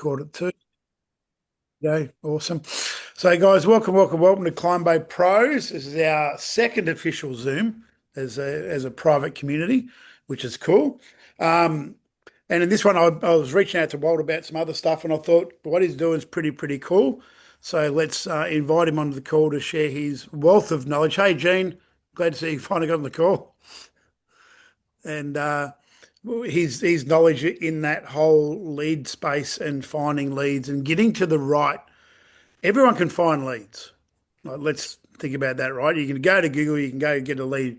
Called it too. Okay, awesome. So, guys, welcome to Climbo Pros. This is our second official Zoom as a private community, which is cool. Um, and in this one, I was reaching out to Walt about some other stuff, and I thought what he's doing is pretty cool. So let's invite him onto the call to share his wealth of knowledge. Hey, Gene, glad to see you finally got on the call. And his knowledge in that whole lead space and finding leads and getting to the right. Everyone can find leads. Like, let's think about that, right? You can go to Google, you can go get a lead.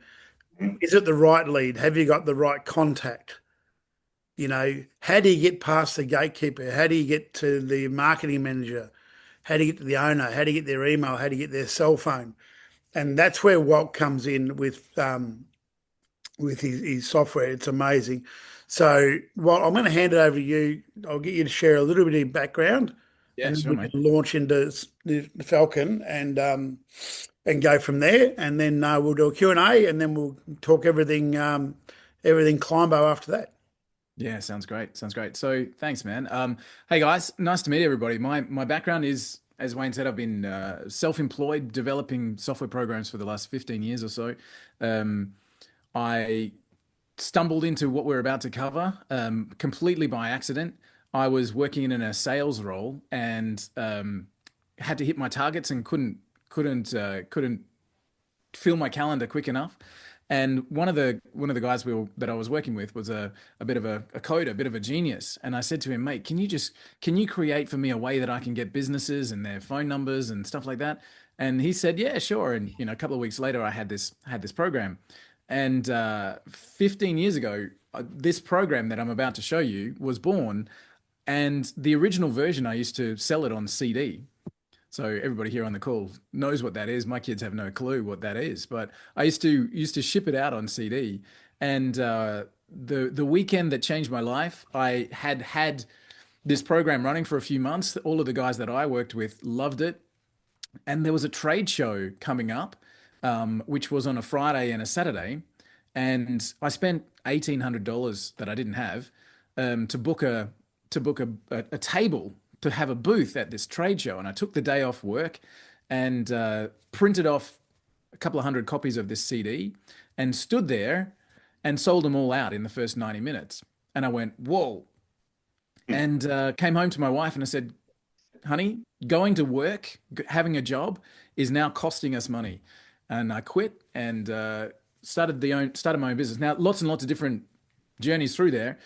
Is it the right lead? Have you got the right contact? How do you get past the gatekeeper? How do you get to the marketing manager? How do you get to the owner? How do you get their email? How do you get their cell phone? And that's where Walt comes in with his software. It's amazing. So, well, I'm going to hand it over to you. I'll get you to share a little bit of your background, Yeah, and then sure, we mate. can launch into the Falcon and go from there. And then we'll do a Q&A, and then we'll talk everything Climbo after that. Yeah, sounds great. Sounds great. So thanks, man. Hey guys, nice to meet everybody. My background is, as Wayne said, I've been self-employed developing software programs for the last 15 years or so. Um, I stumbled into what we're about to cover completely by accident. I was working in a sales role and had to hit my targets and couldn't fill my calendar quick enough. And one of the guys that I was working with was a bit of a coder, a bit of a genius. And I said to him, mate, can you create for me a way that I can get businesses and their phone numbers and stuff like that? And he said, yeah, sure. And a couple of weeks later, I had this program. And 15 years ago, this program that I'm about to show you was born. And the original version, I used to sell it on CD. So everybody here on the call knows what that is. My kids have no clue what that is, but I used to ship it out on CD. And the weekend that changed my life, I had this program running for a few months. All of the guys that I worked with loved it, and there was a trade show coming up, which was on a Friday and a Saturday, and I spent $1,800 that I didn't have to book a table to have a booth at this trade show, and I took the day off work and printed off a couple of hundred copies of this CD and stood there and sold them all out in the first 90 minutes. And I went, whoa. And came home to my wife and I said, honey, going to work, having a job is now costing us money. And I quit and started my own business. Now, lots and lots of different journeys through there.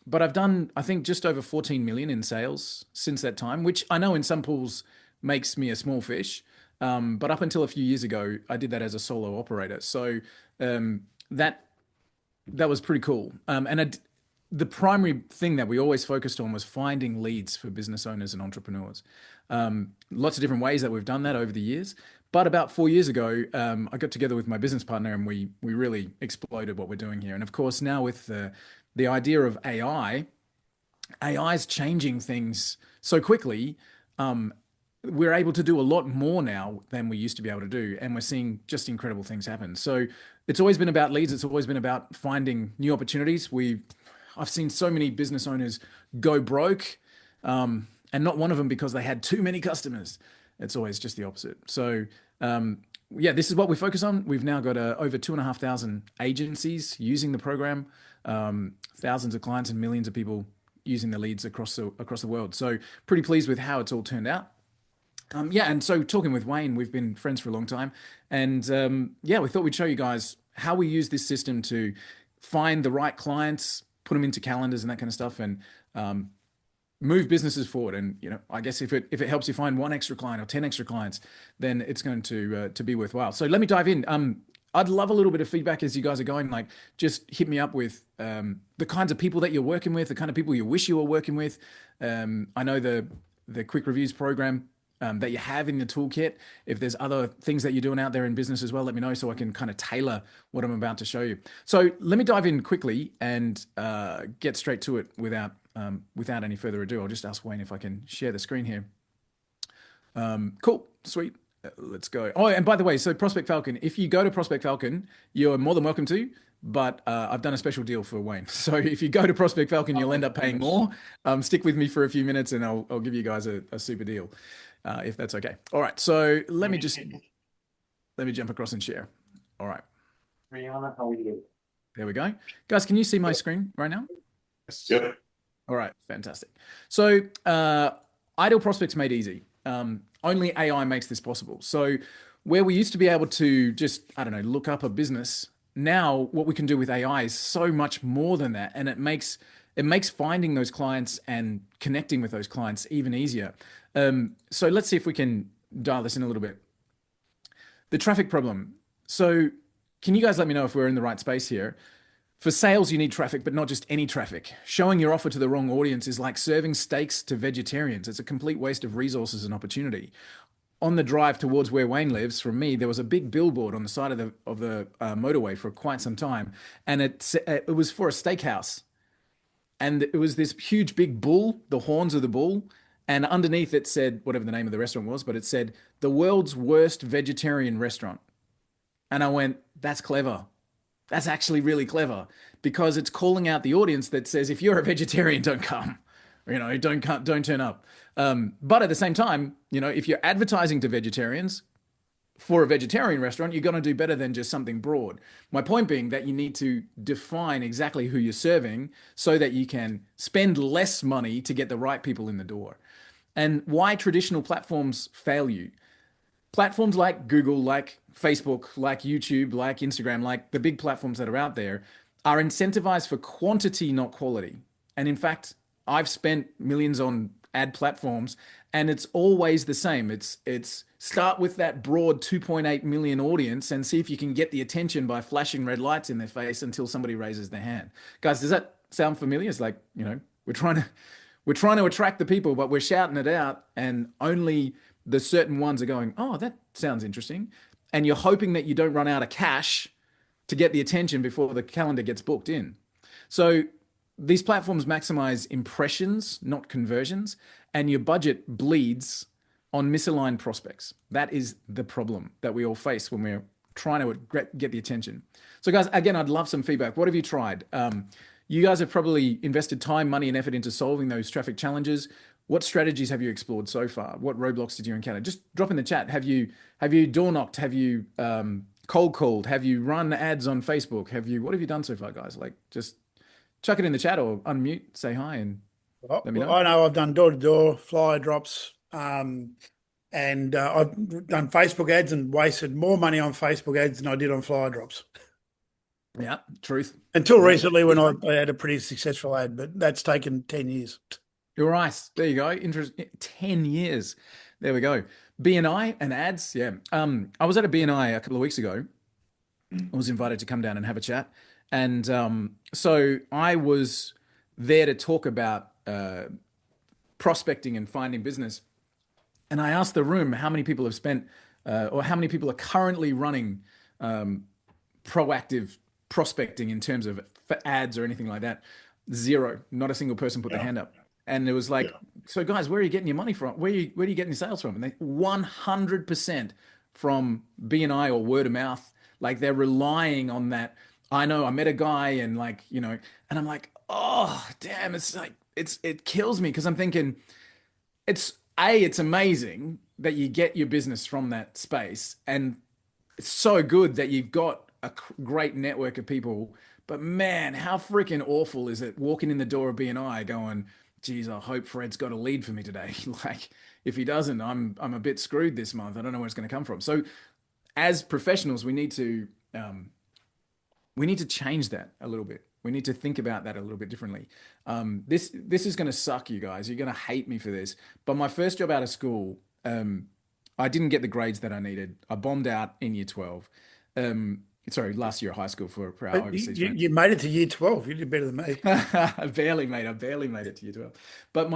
But I've done, I think, just over 14 million in sales since that time, which I know in some pools makes me a small fish. But up until a few years ago, I did that as a solo operator. So that that was pretty cool. The primary thing that we always focused on was finding leads for business owners and entrepreneurs. Lots of different ways that we've done that over the years. But about 4 years ago, I got together with my business partner and we really exploded what we're doing here. And of course, now with the idea of AI is changing things so quickly. We're able to do a lot more now than we used to be able to do, and we're seeing just incredible things happen. So it's always been about leads. It's always been about finding new opportunities. I've seen so many business owners go broke, and not one of them because they had too many customers. It's always just the opposite. So yeah, this is what we focus on. We've now got over 2,500 agencies using the program, thousands of clients and millions of people using the leads across the world. So pretty pleased with how it's all turned out. Yeah, and so talking with Wayne, we've been friends for a long time, and yeah, we thought we'd show you guys how we use this system to find the right clients, put them into calendars and that kind of stuff, and move businesses forward. And I guess if it helps you find one extra client or 10 extra clients, then it's going to be worthwhile. So let me dive in. I'd love a little bit of feedback as you guys are going. Like, just hit me up with the kinds of people that you're working with, the kind of people you wish you were working with. I know the quick reviews program that you have in the toolkit. If there's other things that you're doing out there in business as well, let me know so I can kind of tailor what I'm about to show you. So let me dive in quickly and get straight to it without any further ado. I'll just ask Wayne if I can share the screen here. Cool, sweet. Let's go. Oh, and by the way, so Prospect Falcon, if you go to Prospect Falcon, you're more than welcome to, but I've done a special deal for Wayne. So if you go to Prospect Falcon, you'll end up paying more. Stick with me for a few minutes, and I'll give you guys a super deal, if that's okay. All right. So let me jump across and share. All right. Rihanna, how are you? There we go. Guys, can you see my screen right now? Yep. All right, fantastic. So, ideal prospects made easy. Only AI makes this possible. So, where we used to be able to just, I don't know, look up a business, now what we can do with AI is so much more than that, and it makes finding those clients and connecting with those clients even easier. So, let's see if we can dial this in a little bit. The traffic problem. So, can you guys let me know if we're in the right space here? For sales, you need traffic, but not just any traffic. Showing your offer to the wrong audience is like serving steaks to vegetarians. It's a complete waste of resources and opportunity. On the drive towards where Wayne lives, from me, there was a big billboard on the side of the motorway for quite some time, and it was for a steakhouse, and it was this huge big bull, the horns of the bull, and underneath it said whatever the name of the restaurant was, but it said the world's worst vegetarian restaurant. And I went, that's clever. That's actually really clever because it's calling out the audience that says, if you're a vegetarian, don't come, don't turn up. But at the same time, if you're advertising to vegetarians for a vegetarian restaurant, you're going to do better than just something broad. My point being that you need to define exactly who you're serving so that you can spend less money to get the right people in the door. And why traditional platforms fail you. Platforms like Google, like Facebook, like YouTube, like Instagram, like the big platforms that are out there are incentivized for quantity, not quality. And in fact, I've spent millions on ad platforms and it's always the same. It's start with that broad 2.8 million audience and see if you can get the attention by flashing red lights in their face until somebody raises their hand. Guys, does that sound familiar? It's like, we're trying to attract the people, but we're shouting it out and only the certain ones are going, oh, that sounds interesting. And you're hoping that you don't run out of cash to get the attention before the calendar gets booked in. So these platforms maximize impressions, not conversions, and your budget bleeds on misaligned prospects. That is the problem that we all face when we're trying to get the attention. So guys, again, I'd love some feedback. What have you tried? You guys have probably invested time, money, and effort into solving those traffic challenges. What strategies have you explored so far? What roadblocks did you encounter? Just drop in the chat. Have you door knocked? Have you cold called? Have you run ads on Facebook? What have you done so far, guys? Like, just chuck it in the chat or unmute, say hi, and let me know. I know I've done door-to-door, flyer drops, and I've done Facebook ads and wasted more money on Facebook ads than I did on flyer drops. Yeah, truth. Until recently when I had a pretty successful ad, but that's taken 10 years. You're right. There you go. 10 years. There we go. BNI and ads. Yeah. I was at a BNI a couple of weeks ago. I was invited to come down and have a chat. And so I was there to talk about prospecting and finding business. And I asked the room how many people have spent or how many people are currently running proactive prospecting in terms of ads or anything like that. Zero. Not a single person put their hand up. And it was like, so guys, where are you getting your money from? Where are you getting your sales from? And they 100% from BNI or word of mouth. Like they're relying on that. I know I met a guy and and I'm like, oh, damn, it's like, it kills me because I'm thinking it's amazing that you get your business from that space. And it's so good that you've got a great network of people. But man, how freaking awful is it walking in the door of BNI going, geez, I hope Fred's got a lead for me today. Like, if he doesn't, I'm a bit screwed this month. I don't know where it's going to come from. So, as professionals, we need to change that a little bit. We need to think about that a little bit differently. This is going to suck, you guys. You're going to hate me for this. But my first job out of school, I didn't get the grades that I needed. I bombed out in year 12. Sorry, last year of high school for our overseas friends. You made it to year 12. You did better than me. I barely made it to year 12. But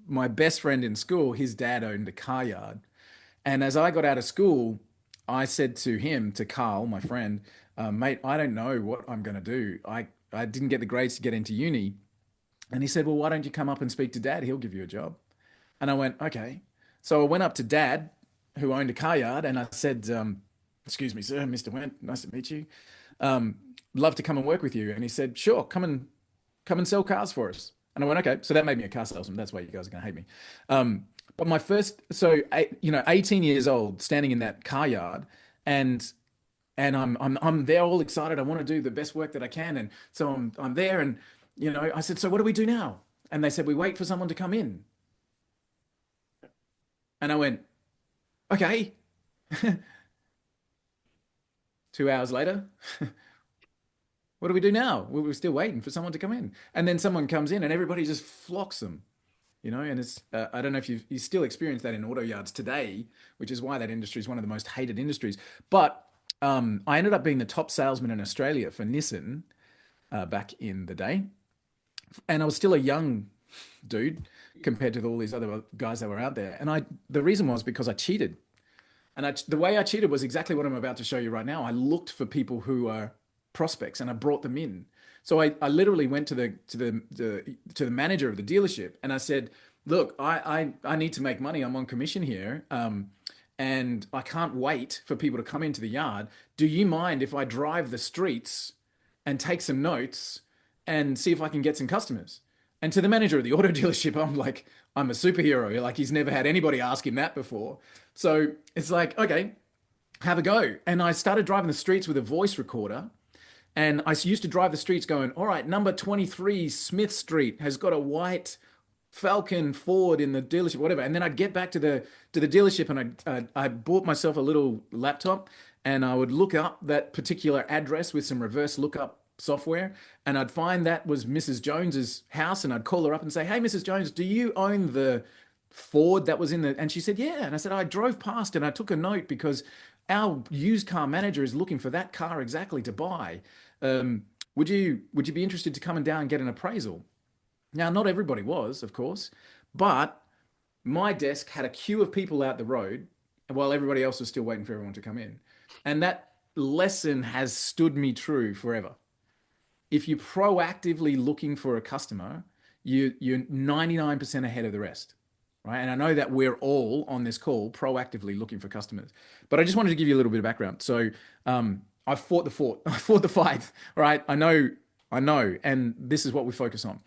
my best friend in school, his dad owned a car yard. And as I got out of school, I said to him, to Carl, my friend, mate, I don't know what I'm going to do. I didn't get the grades to get into uni. And he said, well, why don't you come up and speak to dad? He'll give you a job. And I went, okay. So I went up to dad, who owned a car yard, and I said, excuse me, sir, Mr. Went, nice to meet you. love to come and work with you. And he said, sure, come and sell cars for us. And I went, okay. So that made me a car salesman. That's why you guys are going to hate me. But my first, so, 18 years old, standing in that car yard, and I'm there all excited. I want to do the best work that I can. And so I'm there, and I said, so what do we do now? And they said, we wait for someone to come in. And I went, okay. 2 hours later, what do we do now? We were still waiting for someone to come in. And then someone comes in and everybody just flocks them, and it's, I don't know if you still experience that in auto yards today, which is why that industry is one of the most hated industries. But I ended up being the top salesman in Australia for Nissan back in the day. And I was still a young dude compared to all these other guys that were out there. And the reason was because I cheated. And the way I cheated was exactly what I'm about to show you right now. I looked for people who are prospects and I brought them in. So I literally went to the manager of the dealership and I said, look, I need to make money. I'm on commission here. And I can't wait for people to come into the yard. Do you mind if I drive the streets and take some notes and see if I can get some customers? And to the manager of the auto dealership, I'm like, I'm a superhero. Like, he's never had anybody ask him that before. So it's like, okay, have a go. And I started driving the streets with a voice recorder. And I used to drive the streets going, all right, number 23 Smith Street has got a white Falcon Ford in the dealership, whatever. And then I'd get back to the dealership and I bought myself a little laptop and I would look up that particular address with some reverse lookup software, and I'd find that was Mrs. Jones's house, and I'd call her up and say, hey, Mrs. Jones, do you own the Ford that was in the, and she said, yeah. And I said, I drove past and I took a note because our used car manager is looking for that car exactly to buy. Would you be interested to come and down and get an appraisal? Now, not everybody was, of course, but my desk had a queue of people out the road while everybody else was still waiting for everyone to come in. And that lesson has stood me true forever. If you're proactively looking for a customer, you're 99% ahead of the rest, right? And I know that we're all on this call proactively looking for customers, but I just wanted to give you a little bit of background. So I fought the fort, I fought the fight, right? I know, and this is what we focus on.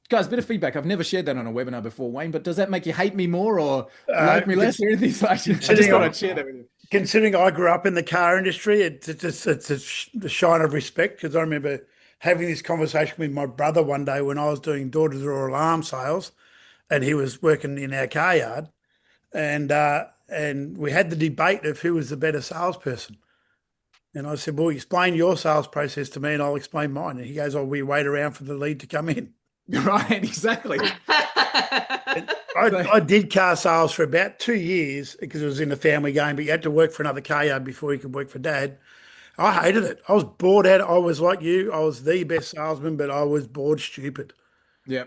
Guys, a bit of feedback. I've never shared that on a webinar before, Wayne, but does that make you hate me more or like me less or anything? I just thought I'd share that with you. Considering I grew up in the car industry, it's a shine of respect, because I remember having this conversation with my brother one day when I was doing door-to-door alarm sales, and he was working in our car yard, and we had the debate of who was the better salesperson. And I said, well, explain your sales process to me and I'll explain mine. And he goes, oh, we wait around for the lead to come in. Right, exactly. I did car sales for about 2 years because it was in a family game, but you had to work for another car yard before you could work for Dad. I hated it. I was bored out. I was like you. I was the best salesman, but I was bored stupid. Yeah.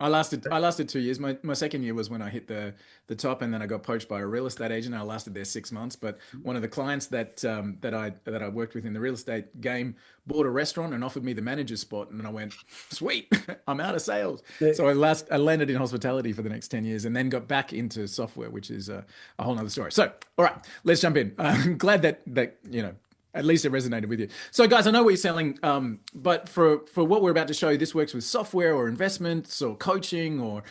I lasted 2 years. My second year was when I hit the top, and then I got poached by a real estate agent. I lasted there 6 months. But one of the clients that I worked with in the real estate game bought a restaurant and offered me the manager's spot, and I went, sweet, I'm out of sales. Yeah. So I landed in hospitality for the next 10 years, and then got back into software, which is a whole nother story. So, all right, let's jump in. I'm glad that at least it resonated with you. So guys, I know what you're selling, but for what we're about to show you, this works with software or investments or coaching or,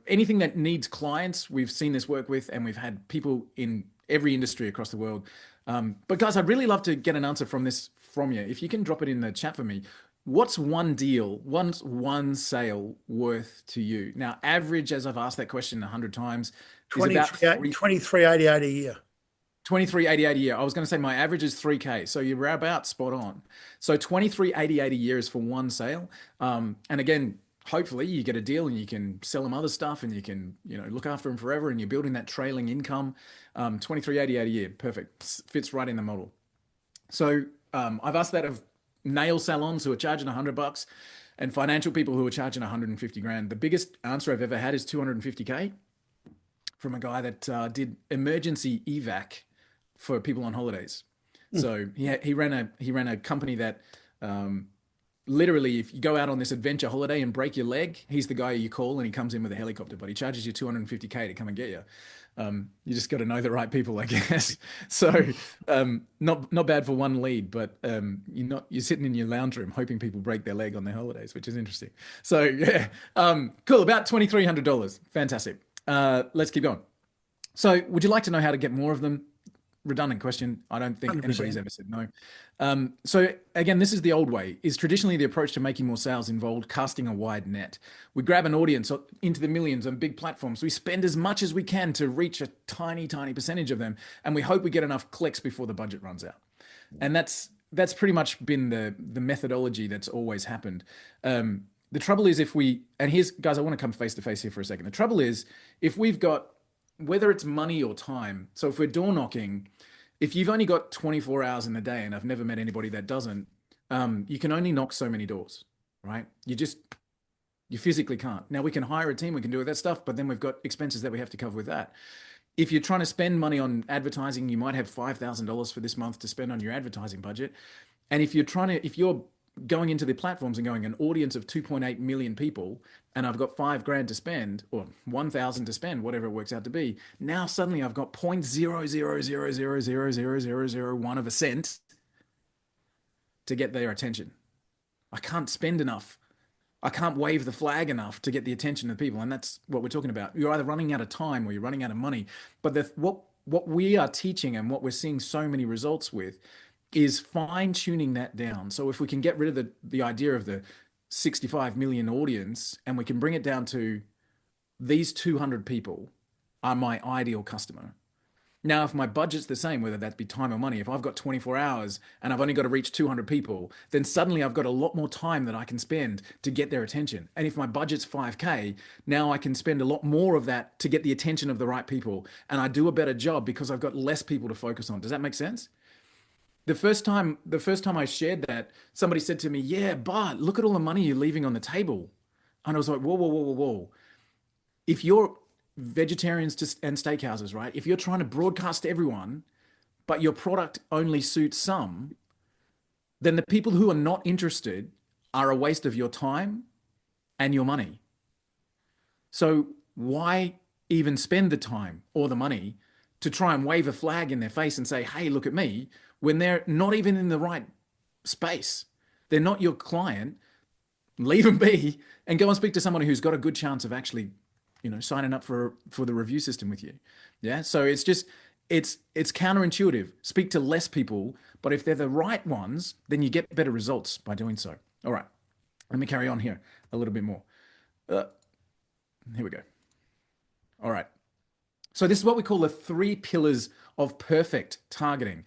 anything that needs clients. We've seen this work with, and we've had people in every industry across the world. But guys, I'd really love to get an answer from you. If you can drop it in the chat for me. What's one deal, one sale worth to you? Now, average, as I've asked that question 100 times, is about $23.88 a year. 23.88 a year. I was going to say my average is 3K. So you're about spot on. So 23.88 a year is for one sale. And again, hopefully you get a deal and you can sell them other stuff and you can, look after them forever, and you're building that trailing income. 23.88 a year. Perfect. Fits right in the model. So I've asked that of nail salons who are charging $100 and financial people who are charging 150 grand. The biggest answer I've ever had is 250K from a guy that did emergency evac for people on holidays. So he ran a company that literally, if you go out on this adventure holiday and break your leg, he's the guy you call and he comes in with a helicopter, but he charges you 250K to come and get you. You just got to know the right people, I guess. So not bad for one lead, but you're sitting in your lounge room hoping people break their leg on their holidays, which is interesting. So yeah, cool. About $2,300. Fantastic. Let's keep going. So would you like to know how to get more of them? Redundant question. I don't think 100%. anybody's ever said no. So again, this is the old way. Is traditionally the approach to making more sales involved casting a wide net. We grab an audience into the millions on big platforms. We spend as much as we can to reach a tiny, tiny percentage of them, and we hope we get enough clicks before the budget runs out. And that's pretty much been the methodology that's always happened. The trouble is and here's, guys, I want to come face to face here for a second. The trouble is if we've got, whether it's money or time, so if we're door knocking, if you've only got 24 hours in the day, and I've never met anybody that doesn't, you can only knock so many doors, right? You physically can't. Now we can hire a team, we can do that stuff, but then we've got expenses that we have to cover with that. If you're trying to spend money on advertising, you might have $5,000 for this month to spend on your advertising budget. And if you're going into the platforms and going an audience of 2.8 million people, and I've got $5,000 to spend or 1,000 to spend, whatever it works out to be. Now suddenly I've got 0.000000001 of a cent to get their attention. I can't spend enough. I can't wave the flag enough to get the attention of people. And that's what we're talking about. You're either running out of time or you're running out of money. But what we are teaching and what we're seeing so many results with is fine tuning that down. So if we can get rid of the idea of the 65 million audience and we can bring it down to these 200 people are my ideal customer. Now, if my budget's the same, whether that be time or money, if I've got 24 hours and I've only got to reach 200 people, then suddenly I've got a lot more time that I can spend to get their attention. And if my budget's 5K, now I can spend a lot more of that to get the attention of the right people. And I do a better job because I've got less people to focus on. Does that make sense? The first time I shared that, somebody said to me, "Yeah, but look at all the money you're leaving on the table." And I was like, whoa, whoa, whoa, whoa, whoa. If you're vegetarians and steakhouses, right? If you're trying to broadcast to everyone, but your product only suits some, then the people who are not interested are a waste of your time and your money. So why even spend the time or the money to try and wave a flag in their face and say, "Hey, look at me," when they're not even in the right space? They're not your client. Leave them be and go and speak to someone who's got a good chance of actually, signing up for the review system with you. Yeah. So it's counterintuitive. Speak to less people, but if they're the right ones, then you get better results by doing so. All right. Let me carry on here a little bit more. Here we go. All right. So this is what we call the 3 pillars of perfect targeting.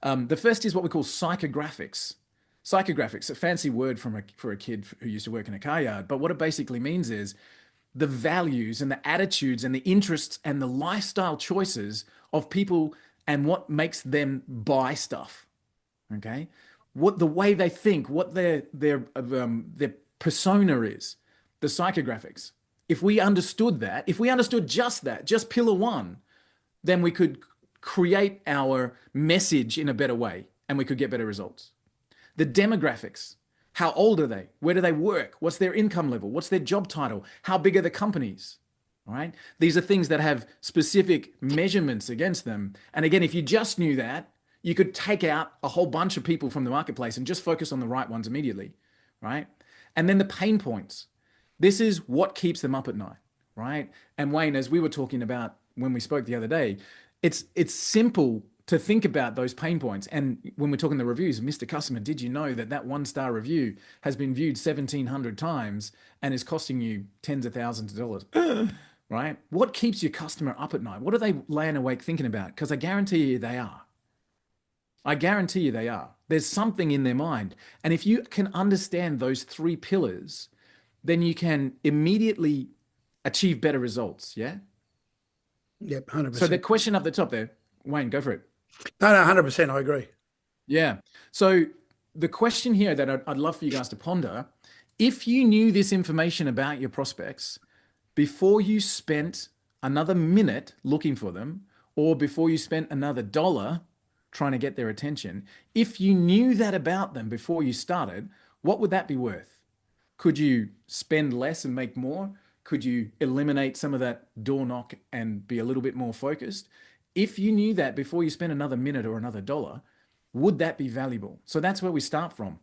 The first is what we call psychographics. Psychographics, a fancy word for a kid who used to work in a car yard. But what it basically means is the values and the attitudes and the interests and the lifestyle choices of people and what makes them buy stuff. Okay, what the way they think, what their persona is, the psychographics. If we understood that, if we understood just that, just pillar 1, then we could create our message in a better way and we could get better results. The demographics. How old are they? Where do they work? What's their income level? What's their job title? How big are the companies? All right. These are things that have specific measurements against them. And again, if you just knew that, you could take out a whole bunch of people from the marketplace and just focus on the right ones immediately. Right. And then the pain points. This is what keeps them up at night. Right. And Wayne, as we were talking about when we spoke the other day, it's simple to think about those pain points. And when we're talking the reviews, Mr. Customer, did you know that 1-star review has been viewed 1,700 times and is costing you tens of thousands of dollars? Right? What keeps your customer up at night? What are they laying awake thinking about? Because I guarantee you they are. I guarantee you they are. There's something in their mind. And if you can understand those 3 pillars, then you can immediately achieve better results. Yeah? Yep, 100%. So the question up the top there, Wayne, go for it. No, 100%. I agree. Yeah. So the question here that I'd love for you guys to ponder, if you knew this information about your prospects before you spent another minute looking for them, or before you spent another dollar trying to get their attention, if you knew that about them before you started, What would that be worth? Could you spend less and make more? Could you eliminate some of that door knock and be a little bit more focused? If you knew that before you spend another minute or another dollar, would that be valuable? So that's where we start from.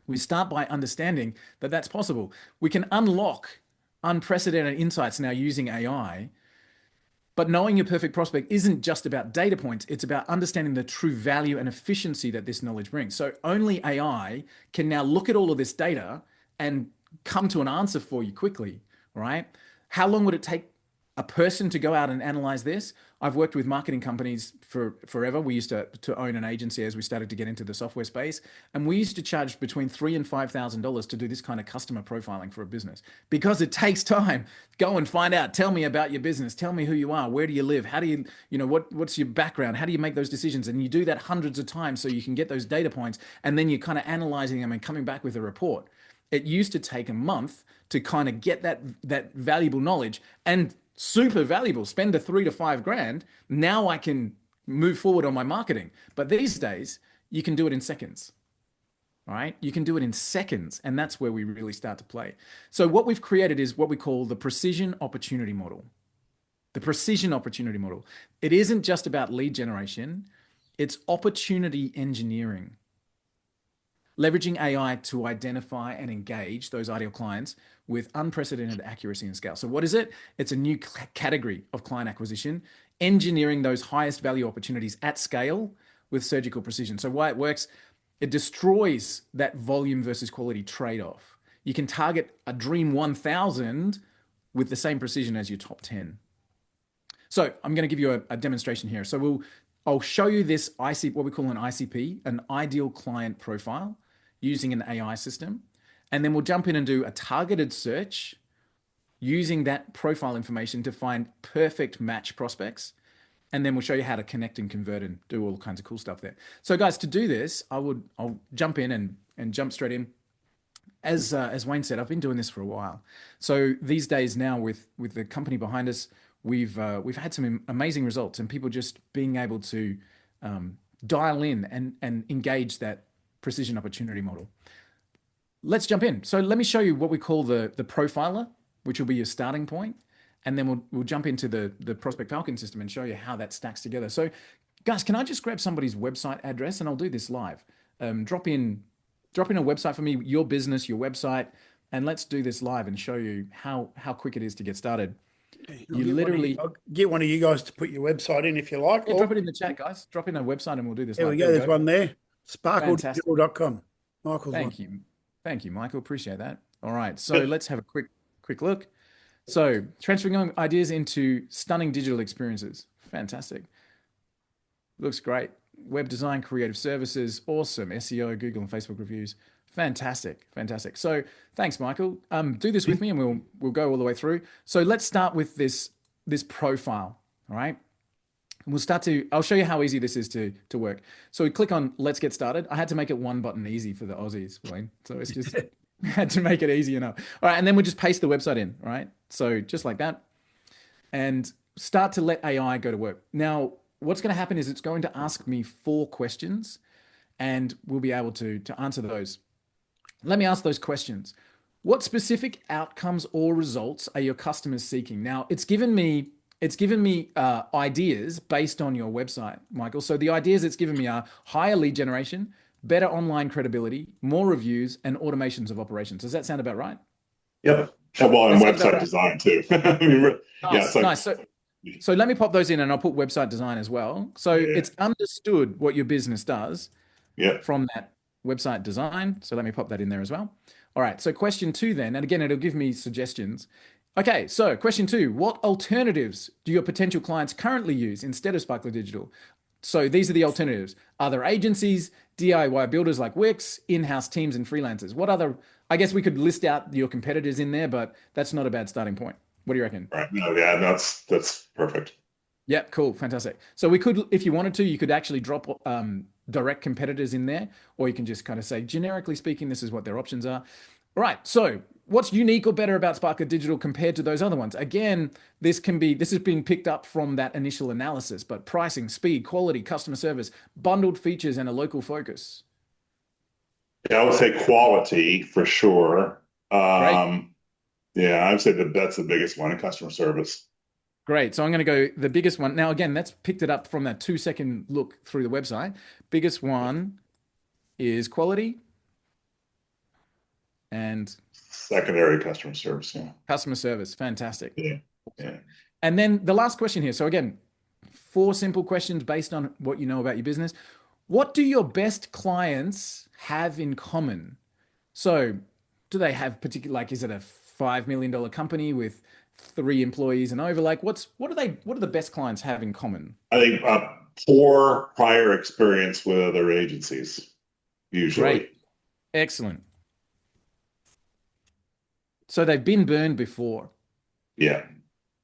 We start by understanding that that's possible. We can unlock unprecedented insights now using AI, but knowing your perfect prospect isn't just about data points. It's about understanding the true value and efficiency that this knowledge brings. So only AI can now look at all of this data and come to an answer for you quickly, right? How long would it take a person to go out and analyze this? I've worked with marketing companies for forever. We used to own an agency as we started to get into the software space, and we used to charge between $3,000 and $5,000 to do this kind of customer profiling for a business because it takes time. Go and find out. Tell me about your business. Tell me who you are. Where do you live? How do you, what's your background? How do you make those decisions? And you do that hundreds of times so you can get those data points, and then you're kind of analyzing them and coming back with a report. It used to take a month to kind of get that valuable knowledge, and super valuable, spend the $3,000 to $5,000. Now I can move forward on my marketing. But these days you can do it in seconds, right? You can do it in seconds. And that's where we really start to play. So what we've created is what we call the precision opportunity model. The precision opportunity model. It isn't just about lead generation. It's opportunity engineering. Leveraging AI to identify and engage those ideal clients with unprecedented accuracy and scale. So what is it? It's a new category of client acquisition, engineering those highest value opportunities at scale with surgical precision. So why it works, it destroys that volume versus quality trade-off. You can target a dream 1,000 with the same precision as your top 10. So I'm going to give you a demonstration here. So I'll show you this ICP, what we call an ICP, an ideal client profile, using an AI system. And then we'll jump in and do a targeted search using that profile information to find perfect match prospects. And then we'll show you how to connect and convert and do all kinds of cool stuff there. So guys, to do this, I'll jump in and jump straight in. As Wayne said, I've been doing this for a while. So these days now with the company behind us, we've had some amazing results, and people just being able to dial in and engage that precision opportunity model. Let's jump in. So let me show you what we call the profiler, which will be your starting point. And then we'll jump into the Prospect Falcon system and show you how that stacks together. So guys, can I just grab somebody's website address, and I'll do this live. Drop in a website for me, your business, your website, and let's do this live and show you how quick it is to get started. I'll get one of you guys to put your website in if you like. Yeah, drop it in the chat, guys. Drop in a website and we'll do this. There we go. There's one there. Sparkledigital.com. Michael's Thank you. Thank you, Michael. Appreciate that. All right. So let's have a quick look. So transferring ideas into stunning digital experiences. Fantastic. Looks great. Web design, creative services. Awesome. SEO, Google and Facebook reviews. Fantastic. Fantastic. So thanks, Michael. Do this with me and we'll go all the way through. So let's start with this profile. All right. I'll show you how easy this is to work. So we click on let's get started. I had to make it one button easy for the Aussies, Wayne. So it's just had to make it easy enough. All right. And then we'll just paste the website in. All right. So just like that, and start to let AI go to work. Now, what's going to happen is it's going to ask me 4 questions, and we'll be able to answer those. Let me ask those questions. What specific outcomes or results are your customers seeking? Now, it's given me ideas based on your website, Michael. So the ideas it's given me are higher lead generation, better online credibility, more reviews, and automations of operations. Does that sound about right? Yep. Well, and website design too. Nice. So let me pop those in, and I'll put website design as well. So it's understood what your business does from that website design. So let me pop that in there as well. All right. So question 2 then, and again, it'll give me suggestions. Okay. So question 2, what alternatives do your potential clients currently use instead of Sparkler Digital? So these are the alternatives. Are there agencies, DIY builders like Wix, in-house teams and freelancers? What other, I guess we could list out your competitors in there, but that's not a bad starting point. What do you reckon? Right. No, yeah, that's perfect. Yeah, cool. Fantastic. So we could, if you wanted to, you could actually drop direct competitors in there, or you can just kind of say, generically speaking, this is what their options are. All right. So what's unique or better about Sparkler Digital compared to those other ones? Again, this has been picked up from that initial analysis, but pricing, speed, quality, customer service, bundled features, and a local focus. Yeah, I would say quality for sure. Great. Yeah, I would say that that's the biggest one in customer service. Great. So I'm going to go the biggest one. Now, again, that's picked it up from that 2-second look through the website. Biggest one is quality and Secondary customer service. Yeah. customer service. Fantastic. Yeah. Yeah. And then the last question here. So again, 4 simple questions based on what you know about your business. What do your best clients have in common? So do they have particular, like, is it a $5 million company with 3 employees and over? Like, what do the best clients have in common? I think poor prior experience with other agencies, usually. Great. Excellent. So they've been burned before. Yeah.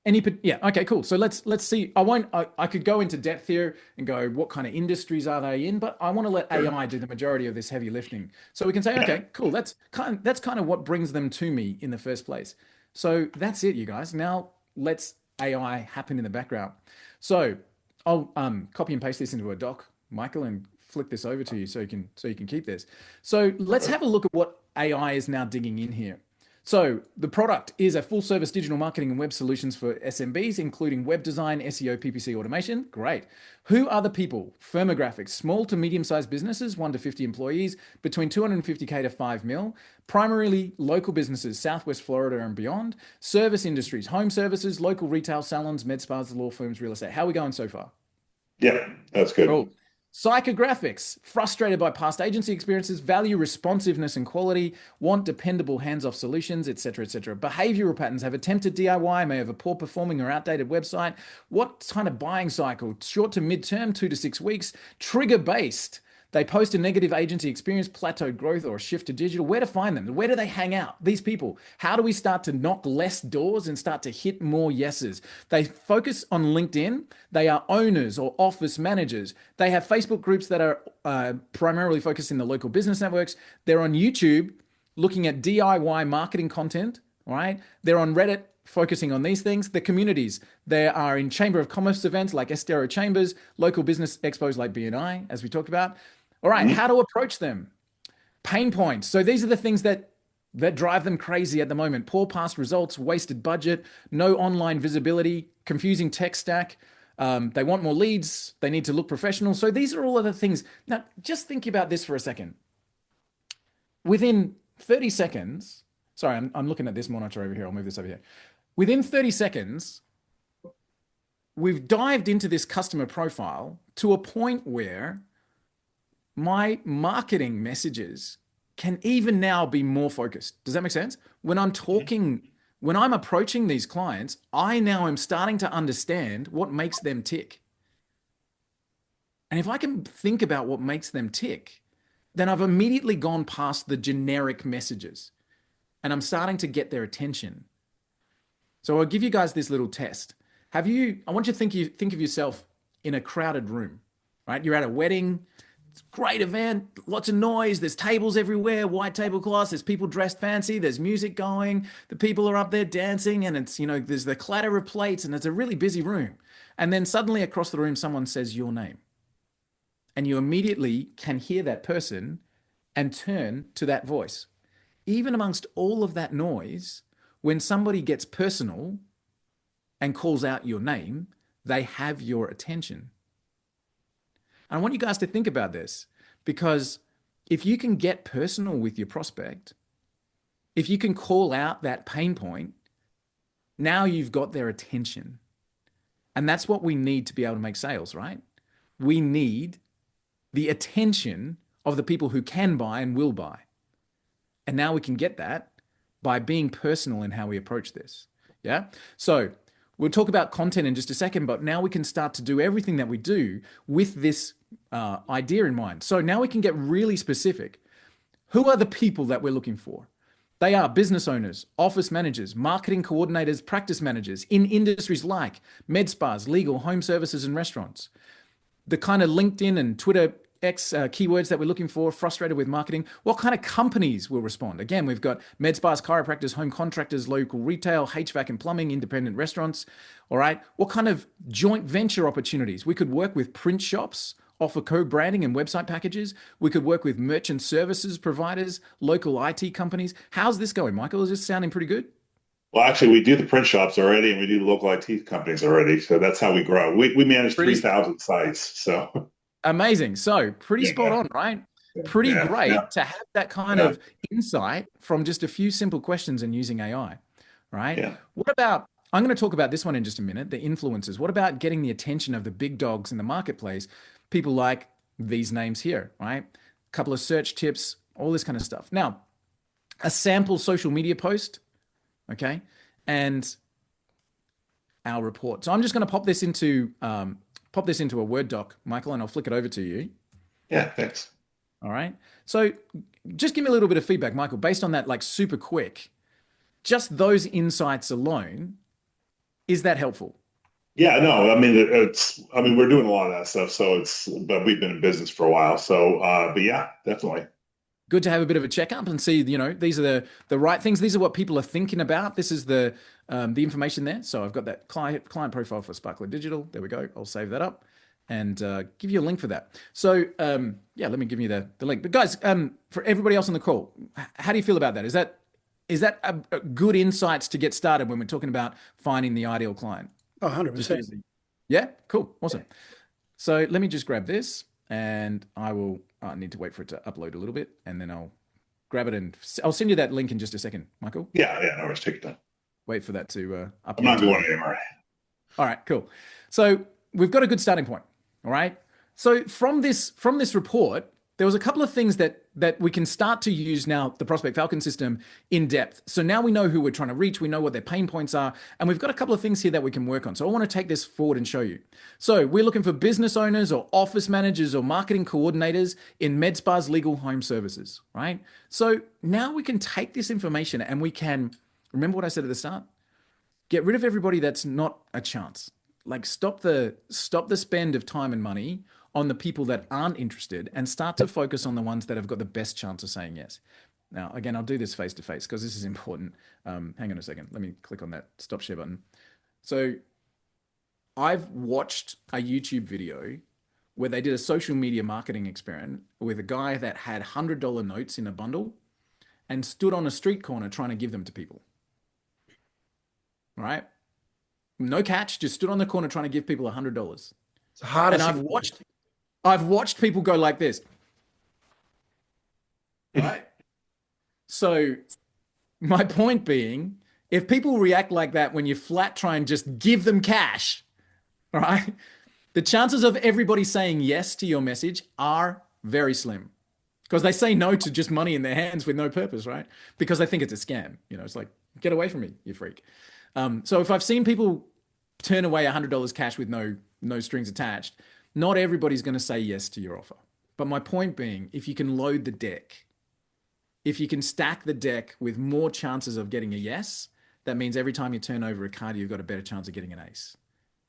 Yeah, okay, cool. So let's see. I could go into depth here and go, what kind of industries are they in? But I want to let AI do the majority of this heavy lifting. So we can say, okay, cool. That's kind of what brings them to me in the first place. So that's it, you guys. Now let's AI happen in the background. So I'll copy and paste this into a doc, Michael, and flick this over to you so you can keep this. So let's have a look at what AI is now digging in here. So the product is a full service digital marketing and web solutions for SMBs, including web design, SEO, PPC automation. Great. Who are the people? Firmographics, small to medium sized businesses, 1 to 50 employees, between 250K to 5 mil, primarily local businesses, Southwest Florida and beyond, service industries, home services, local retail salons, med spas, law firms, real estate. How are we going so far? Yeah, that's good. Cool. Psychographics, frustrated by past agency experiences, value responsiveness and quality, want dependable hands-off solutions, etc., etc. Behavioral patterns, have attempted DIY, may have a poor performing or outdated website. What kind of buying cycle? Short to mid-term, 2 to 6 weeks. Trigger-based, they post a negative agency experience, plateaued growth, or a shift to digital. Where to find them? Where do they hang out? These people. How do we start to knock less doors and start to hit more yeses? They focus on LinkedIn. They are owners or office managers. They have Facebook groups that are primarily focused in the local business networks. They're on YouTube looking at DIY marketing content. All right. They're on Reddit focusing on these things. The communities, they are in Chamber of Commerce events like Estero Chambers, local business expos like BNI, as we talked about. All right, how to approach them. Pain points. So these are the things that drive them crazy at the moment. Poor past results, wasted budget, no online visibility, confusing tech stack. They want more leads. They need to look professional. So these are all of the things. Now, just think about this for a second. Within 30 seconds, sorry, I'm looking at this monitor over here. I'll move this over here. Within 30 seconds, we've dived into this customer profile to a point where my marketing messages can even now be more focused. Does that make sense? When I'm talking, when I'm approaching these clients, I now am starting to understand what makes them tick. And if I can think about what makes them tick, then I've immediately gone past the generic messages and I'm starting to get their attention. So I'll give you guys this little test. I want you to think of yourself in a crowded room, right? You're at a wedding. It's a great event, lots of noise, there's tables everywhere, white tablecloths, there's people dressed fancy, there's music going, the people are up there dancing, and it's, there's the clatter of plates, and it's a really busy room. And then suddenly across the room, someone says your name. And you immediately can hear that person and turn to that voice. Even amongst all of that noise, when somebody gets personal and calls out your name, they have your attention. I want you guys to think about this, because if you can get personal with your prospect, if you can call out that pain point, now you've got their attention. And that's what we need to be able to make sales, right? We need the attention of the people who can buy and will buy. And now we can get that by being personal in how we approach this. Yeah. So we'll talk about content in just a second, but now we can start to do everything that we do with this idea in mind. So now we can get really specific. Who are the people that we're looking for? They are business owners, office managers, marketing coordinators, practice managers in industries like med spas, legal, home services, and restaurants. The kind of LinkedIn and Twitter X keywords that we're looking for, frustrated with marketing. What kind of companies will respond? Again, we've got med spas, chiropractors, home contractors, local retail, HVAC and plumbing, independent restaurants. All right. What kind of joint venture opportunities? We could work with print shops, offer co-branding and website packages. We could work with merchant services providers, local IT companies. How's this going, Michael? Is this sounding pretty good? Well, actually, we do the print shops already, and we do the local IT companies already. So that's how we grow. We manage Pretty 3,000 sites. So amazing. So pretty spot yeah, on, right? Pretty yeah, yeah, great to have that kind yeah, of insight from just a few simple questions and using AI, right? yeah. What about, I'm going to talk about this one in just a minute, the influencers. What about getting the attention of the big dogs in the marketplace? People like these names here, right? A couple of search tips, all this kind of stuff. Now, a sample social media post, okay, and our report. So I'm just going to pop this into a Word doc, Michael, and I'll flick it over to you. Yeah, thanks. All right. So just give me a little bit of feedback, Michael, based on that, like super quick, just those insights alone, is that helpful? Yeah, no, I mean I mean we're doing a lot of that stuff, so but we've been in business for a while. So but yeah, definitely. Good to have a bit of a checkup and see, these are the right things. These are what people are thinking about. This is the information there. So I've got that client profile for Sparkler Digital. There we go. I'll save that up and give you a link for that. So yeah, let me give you the link. But guys, for everybody else on the call, how do you feel about that? Is that a good insights to get started when we're talking about finding the ideal client? 100%. Yeah, cool, awesome. So let me just grab this, and I need to wait for it to upload a little bit, and then I'll grab it and I'll send you that link in just a second, Michael. Yeah, no worries. Take it down. Wait for that to upload. I'm not going anywhere. All right, cool. So we've got a good starting point. All right. So from this report, there was a couple of things that we can start to use now, the Prospect Falcon system in depth. So now we know who we're trying to reach, we know what their pain points are, and we've got a couple of things here that we can work on. So I want to take this forward and show you. So we're looking for business owners or office managers or marketing coordinators in med spas, legal, home services, right? So now we can take this information and we can, remember what I said at the start? Get rid of everybody that's not a chance. Like stop the spend of time and money on the people that aren't interested and start to focus on the ones that have got the best chance of saying yes. Now, again, I'll do this face to face because this is important. Hang on a second. Let me click on that stop share button. So I've watched a YouTube video where they did a social media marketing experiment with a guy that had $100 notes in a bundle and stood on a street corner trying to give them to people. All right? No catch, just stood on the corner trying to give people $100. It's the hardest. And I've watched people go like this. Right? So my point being, if people react like that when you flat try and just give them cash, right? The chances of everybody saying yes to your message are very slim because they say no to just money in their hands with no purpose, right? Because they think it's a scam. It's like, get away from me, you freak. So if I've seen people turn away $100 cash with no strings attached, not everybody's going to say yes to your offer. But my point being, if you can load the deck, if you can stack the deck with more chances of getting a yes, that means every time you turn over a card, you've got a better chance of getting an ace.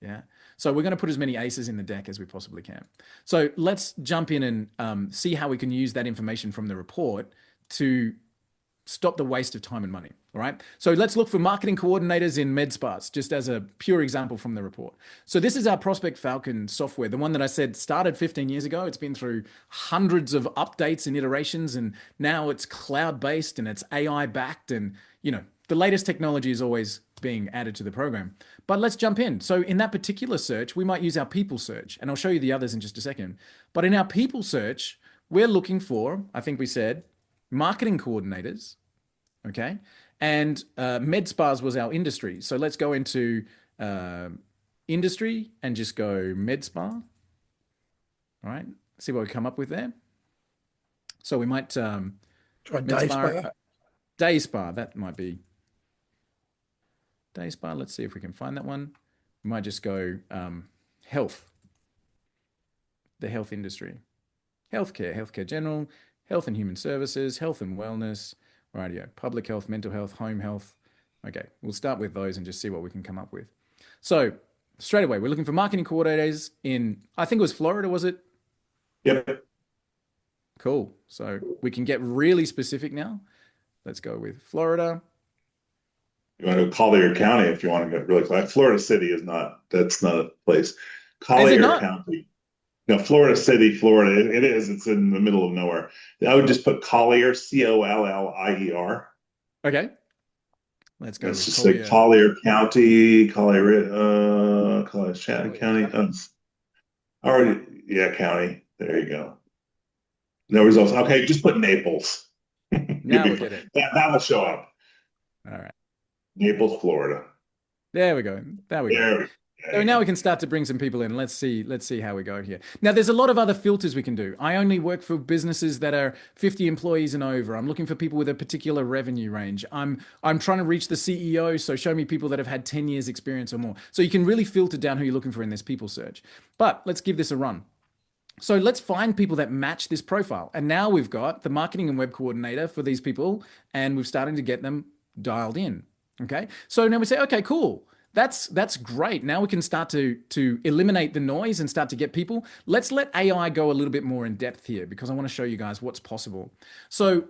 Yeah. So we're going to put as many aces in the deck as we possibly can. So let's jump in and see how we can use that information from the report to stop the waste of time and money. All right. So let's look for marketing coordinators in med spas, just as a pure example from the report. So this is our Prospect Falcon software, the one that I said started 15 years ago. It's been through hundreds of updates and iterations, and now it's cloud-based and it's AI backed, and the latest technology is always being added to the program. But let's jump in. So in that particular search, we might use our people search, and I'll show you the others in just a second. But in our people search, we're looking for, I think we said, marketing coordinators, okay? And med spas was our industry. So let's go into industry and just go med spa. All right, see what we come up with there. So we might try day spa. Day spa, that might be day spa. Let's see if we can find that one. We might just go health, the health industry, healthcare general, health and human services, health and wellness, radio, public health, mental health, home health. Okay, we'll start with those and just see what we can come up with. So straight away, we're looking for marketing coordinators in, I think it was Florida, was it? Yep. Cool. So we can get really specific now. Let's go with Florida. You want to Collier County if you want to get really close. Florida City that's not a place. Collier County. No, Florida City, Florida. It is. It's in the middle of nowhere. I would just put Collier, Collier. Okay, let's go It's with just like Collier. Collier County, Collier Collier County. County. Already, yeah, county. There you go. No results. Okay, just put Naples. You'll Now be we'll fine. get it. That will show up. All right. Naples, Florida. There we go. There we go. There So you now we go. can start to bring some people in. Let's see how we go here. Now there's a lot of other filters we can do. I only work for businesses that are 50 employees and over. I'm looking for people with a particular revenue range. I'm trying to reach the CEO, so show me people that have had 10 years experience or more. So you can really filter down who you're looking for in this people search. But let's give this a run. So let's find people that match this profile. And now we've got the marketing and web coordinator for these people, and we're starting to get them dialed in. Okay. So now we say, okay, cool. That's great. Now we can start to eliminate the noise and start to get people. Let's let AI go a little bit more in depth here because I want to show you guys what's possible. So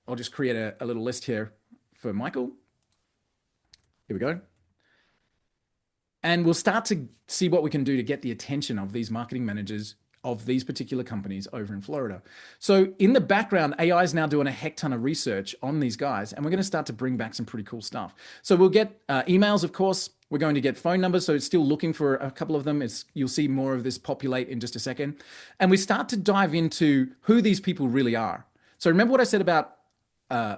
I'll just create a little list here for Michael. Here we go. And we'll start to see what we can do to get the attention of these marketing managers of these particular companies over in Florida. So in the background, AI is now doing a heck ton of research on these guys, and we're going to start to bring back some pretty cool stuff. So we'll get emails, of course. We're going to get phone numbers. So it's still looking for a couple of them. You'll see more of this populate in just a second. And we start to dive into who these people really are. So remember what I said about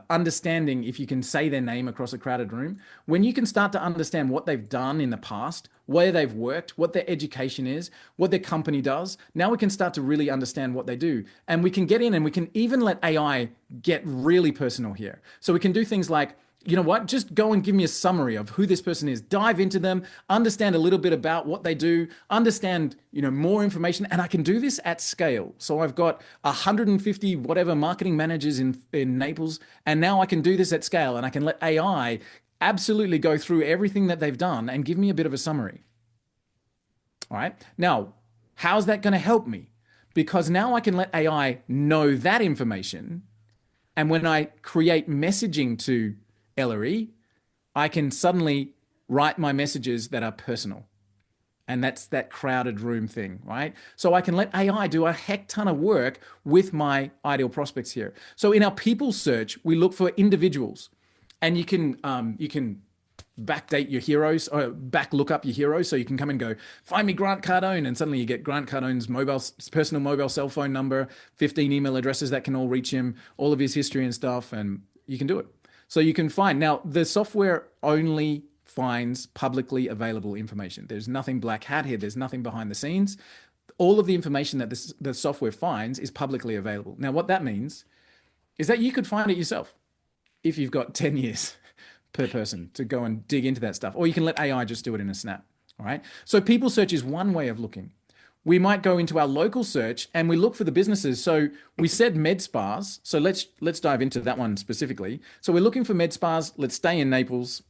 understanding if you can say their name across a crowded room. When you can start to understand what they've done in the past, where they've worked, what their education is, what their company does, now we can start to really understand what they do. And we can get in and we can even let AI get really personal here. So we can do things like, you know what, just go and give me a summary of who this person is, dive into them, understand a little bit about what they do, understand, more information. And I can do this at scale. So I've got 150 whatever marketing managers in Naples. And now I can do this at scale and I can let AI absolutely go through everything that they've done and give me a bit of a summary. All right. Now, how's that going to help me? Because now I can let AI know that information. And when I create messaging to Ellery, I can suddenly write my messages that are personal. And that's that crowded room thing, right? So I can let AI do a heck ton of work with my ideal prospects here. So in our people search, we look for individuals, and you can backdate your heroes or back look up your heroes. So you can come and go, find me Grant Cardone. And suddenly you get Grant Cardone's personal mobile cell phone number, 15 email addresses that can all reach him, all of his history and stuff. And you can do it. So you can find, now the software only finds publicly available information. There's nothing black hat here. There's nothing behind the scenes. All of the information that the software finds is publicly available. Now, what that means is that you could find it yourself if you've got 10 years per person to go and dig into that stuff, or you can let AI just do it in a snap. All right. So people search is one way of looking. We might go into our local search and we look for the businesses. So we said med spas. So let's dive into that one specifically. So we're looking for med spas. Let's stay in Naples.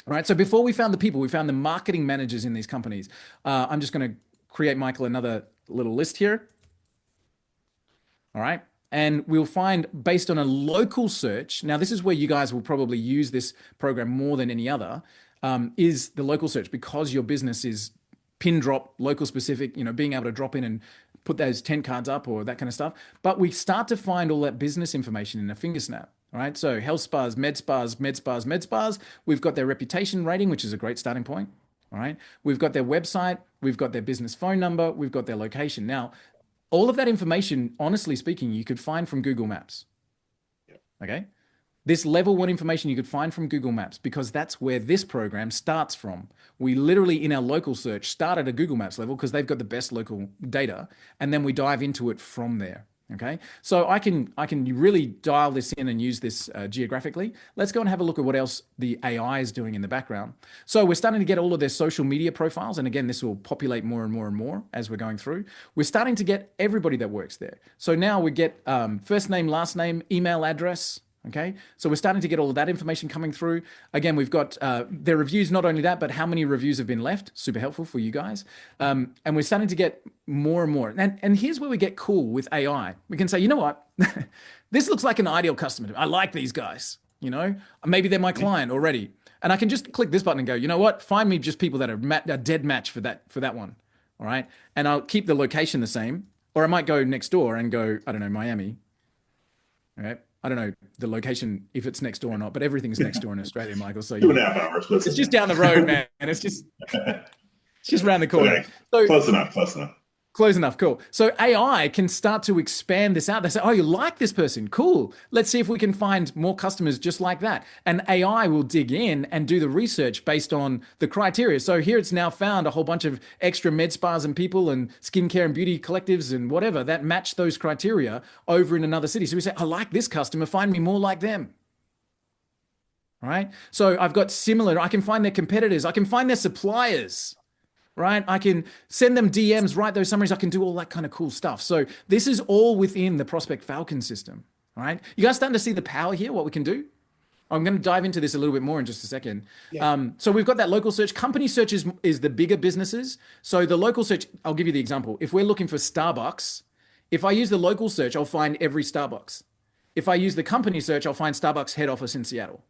All right. So before we found the people, we found the marketing managers in these companies. I'm just going to create Michael another little list here. All right. And we'll find based on a local search. Now, this is where you guys will probably use this program more than any other, is the local search, because your business is pin drop, local specific, being able to drop in and put those tent cards up or that kind of stuff. But we start to find all that business information in a finger snap. All right. So health spas, med spas, med spas, med spas. We've got their reputation rating, which is a great starting point. All right. We've got their website. We've got their business phone number. We've got their location. Now, all of that information, honestly speaking, you could find from Google Maps. Okay. This level one information you could find from Google Maps, because that's where this program starts from. We literally, in our local search, start at a Google Maps level because they've got the best local data, and then we dive into it from there. Okay, so I can really dial this in and use this geographically. Let's go and have a look at what else the AI is doing in the background. So we're starting to get all of their social media profiles, and again, this will populate more and more and more as we're going through. We're starting to get everybody that works there. So now we get first name, last name, email address. Okay, so we're starting to get all of that information coming through. Again, we've got their reviews, not only that, but how many reviews have been left. Super helpful for you guys. And we're starting to get more and more. And here's where we get cool with AI. We can say, you know what? This looks like an ideal customer. I like these guys. Maybe they're my client already. And I can just click this button and go, you know what? Find me just people that are a dead match for that one. All right. And I'll keep the location the same, or I might go next door and go, I don't know, Miami. All right. I don't know the location if it's next door or not, but everything's next door in Australia, Michael. So 2.5 hours. it's just down the road, man. And it's just around the corner. Okay. So Close enough. Close enough. close enough. Cool. So AI can start to expand this out. They say, oh, you like this person? Cool. Let's see if we can find more customers just like that. And AI will dig in and do the research based on the criteria. So here it's now found a whole bunch of extra med spas and people and skincare and beauty collectives and whatever that match those criteria over in another city. So we say, I like this customer. Find me more like them. All right. So I've got similar, I can find their competitors. I can find their suppliers. Right? I can send them DMs, write those summaries. I can do all that kind of cool stuff. So this is all within the Prospect Falcon system. All right. You guys starting to see the power here, what we can do? I'm going to dive into this a little bit more in just a second. Yeah. So we've got that local search. Company search is the bigger businesses. So the local search, I'll give you the example. If we're looking for Starbucks, if I use the local search, I'll find every Starbucks. If I use the company search, I'll find Starbucks head office in Seattle.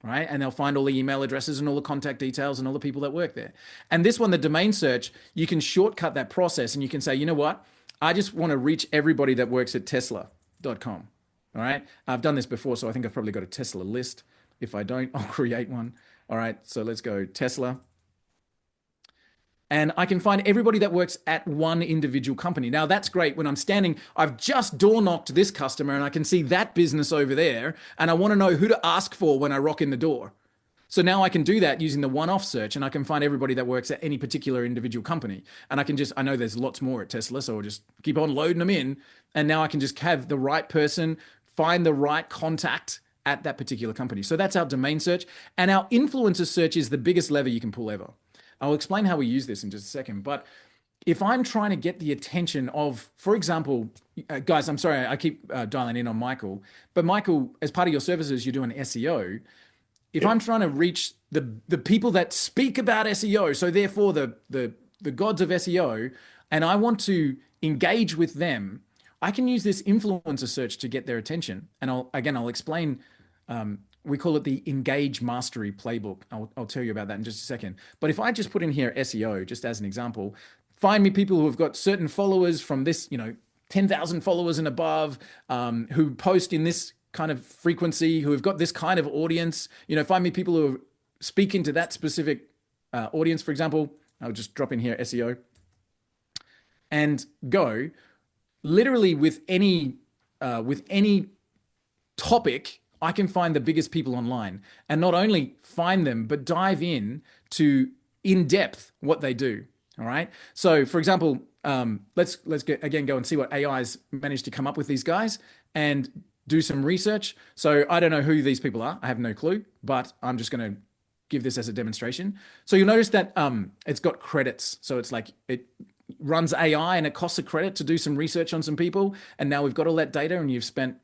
Right? And they'll find all the email addresses and all the contact details and all the people that work there. And this one, the domain search, you can shortcut that process and you can say, you know what? I just want to reach everybody that works at Tesla.com. All right. I've done this before, so I think I've probably got a Tesla list. If I don't, I'll create one. All right. So let's go Tesla. And I can find everybody that works at one individual company. Now that's great when I'm standing, I've just door knocked this customer and I can see that business over there and I want to know who to ask for when I rock in the door. So now I can do that using the one-off search and I can find everybody that works at any particular individual company. And I know there's lots more at Tesla, so I'll just keep on loading them in. And now I can just have the right person, find the right contact at that particular company. So that's our domain search. And our influencer search is the biggest lever you can pull ever. I'll explain how we use this in just a second. But if I'm trying to get the attention of, for example, guys, I'm sorry, I keep dialing in on Michael, but Michael, as part of your services, you're doing SEO. If I'm trying to reach the people that speak about SEO, so therefore the gods of SEO, and I want to engage with them, I can use this influencer search to get their attention. And I'll explain. We call it the Engage Mastery Playbook. I'll tell you about that in just a second. But if I just put in here SEO, just as an example, find me people who have got certain followers from this, 10,000 followers and above, who post in this kind of frequency, who have got this kind of audience, find me people who speak into that specific audience, for example. I'll just drop in here SEO and go literally with any topic. I can find the biggest people online and not only find them, but dive in to in depth what they do. All right. So for example, let's go and see what AI's managed to come up with these guys and do some research. So I don't know who these people are. I have no clue, but I'm just going to give this as a demonstration. So you'll notice that it's got credits. So it's like it runs AI and it costs a credit to do some research on some people. And now we've got all that data and you've spent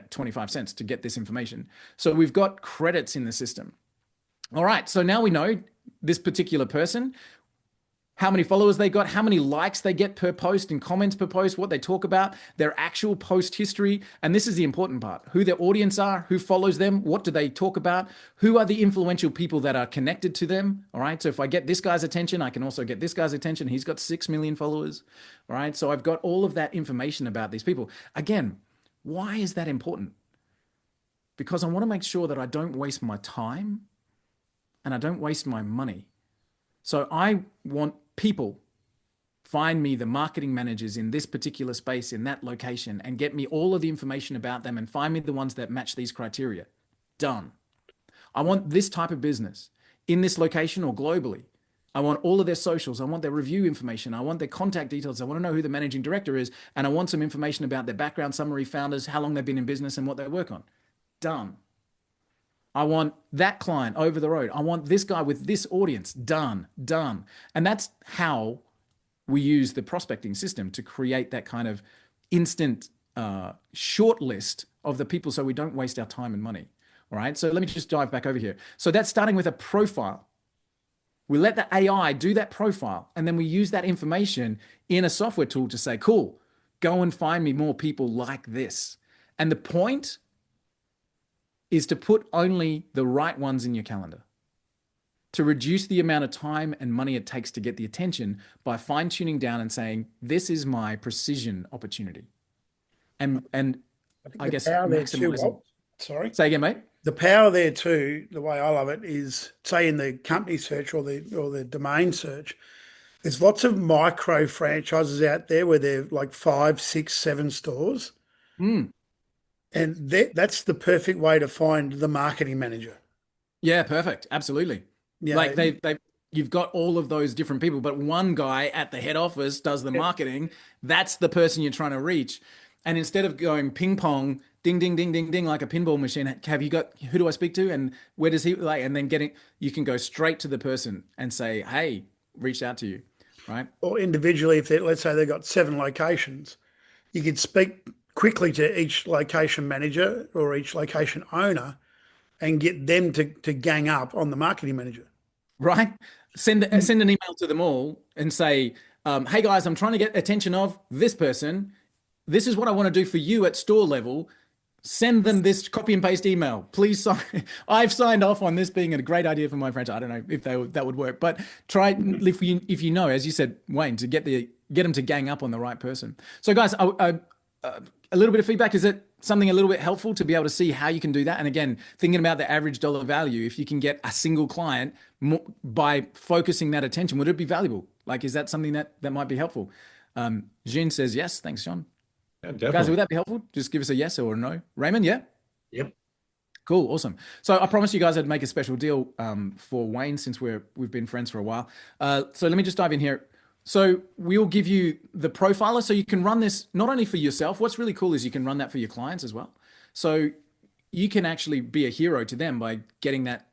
25 cents to get this information. So we've got credits in the system. All right. So now we know this particular person, how many followers they got, how many likes they get per post and comments per post, what they talk about, their actual post history. And this is the important part, who their audience are, who follows them, what do they talk about, who are the influential people that are connected to them. All right. So if I get this guy's attention, I can also get this guy's attention. He's got 6 million followers. All right. So I've got all of that information about these people. Again, why is that important? Because I want to make sure that I don't waste my time and I don't waste my money. So I want people find me the marketing managers in this particular space in that location and get me all of the information about them and find me the ones that match these criteria. Done. I want this type of business in this location or globally. I want all of their socials. I want their review information. I want their contact details. I want to know who the managing director is. And I want some information about their background summary, founders, how long they've been in business and what they work on. Done. I want that client over the road. I want this guy with this audience. Done. And that's how we use the prospecting system to create that kind of instant short list of the people so we don't waste our time and money. All right. So let me just dive back over here. So that's starting with a profile. We let the AI do that profile, and then we use that information in a software tool to say, cool, go and find me more people like this. And the point is to put only the right ones in your calendar. to reduce the amount of time and money it takes to get the attention by fine tuning down and saying, this is my precision opportunity. And I think I the guess power there too, maximizing. Walt. Sorry. Say again, mate. The power there too, the way I love it is, say in the company search or the domain search, there's lots of micro franchises out there where they're like 5, 6, 7 stores. Mm. And that's the perfect way to find the marketing manager. Yeah, perfect. Absolutely. You Like know, you've got all of those different people, but one guy at the head office does the marketing. That's the person you're trying to reach. And instead of going ping pong, ding, ding, ding, ding, ding, like a pinball machine, have you got, who do I speak to? And where does he like, and then you can go straight to the person and say, hey, reached out to you. Right. or individually, if let's say they've got 7 locations, you could speak quickly to each location manager or each location owner and get them to gang up on the marketing manager. Right. Send an email to them all and say, hey guys, I'm trying to get attention of this person. This is what I want to do for you at store level. Send them this copy and paste email. Please sign. I've signed off on this being a great idea for my franchise. I don't know if that would work, but try if you know, as you said, Wayne, to get them to gang up on the right person. So guys, a little bit of feedback. Is it something a little bit helpful to be able to see how you can do that? And again, thinking about the average dollar value, if you can get a single client by focusing that attention, would it be valuable? Like, is that something that might be helpful? Jean says yes. Thanks, John. Yeah, Guys, definitely. would that be helpful? Just give us a yes or a no. Raymond, yeah? Yep. Cool, awesome. So I promised you guys I'd make a special deal for Wayne since we've been friends for a while. So let me just dive in here. So we'll give you the profiler so you can run this not only for yourself. What's really cool is you can run that for your clients as well. So you can actually be a hero to them by getting that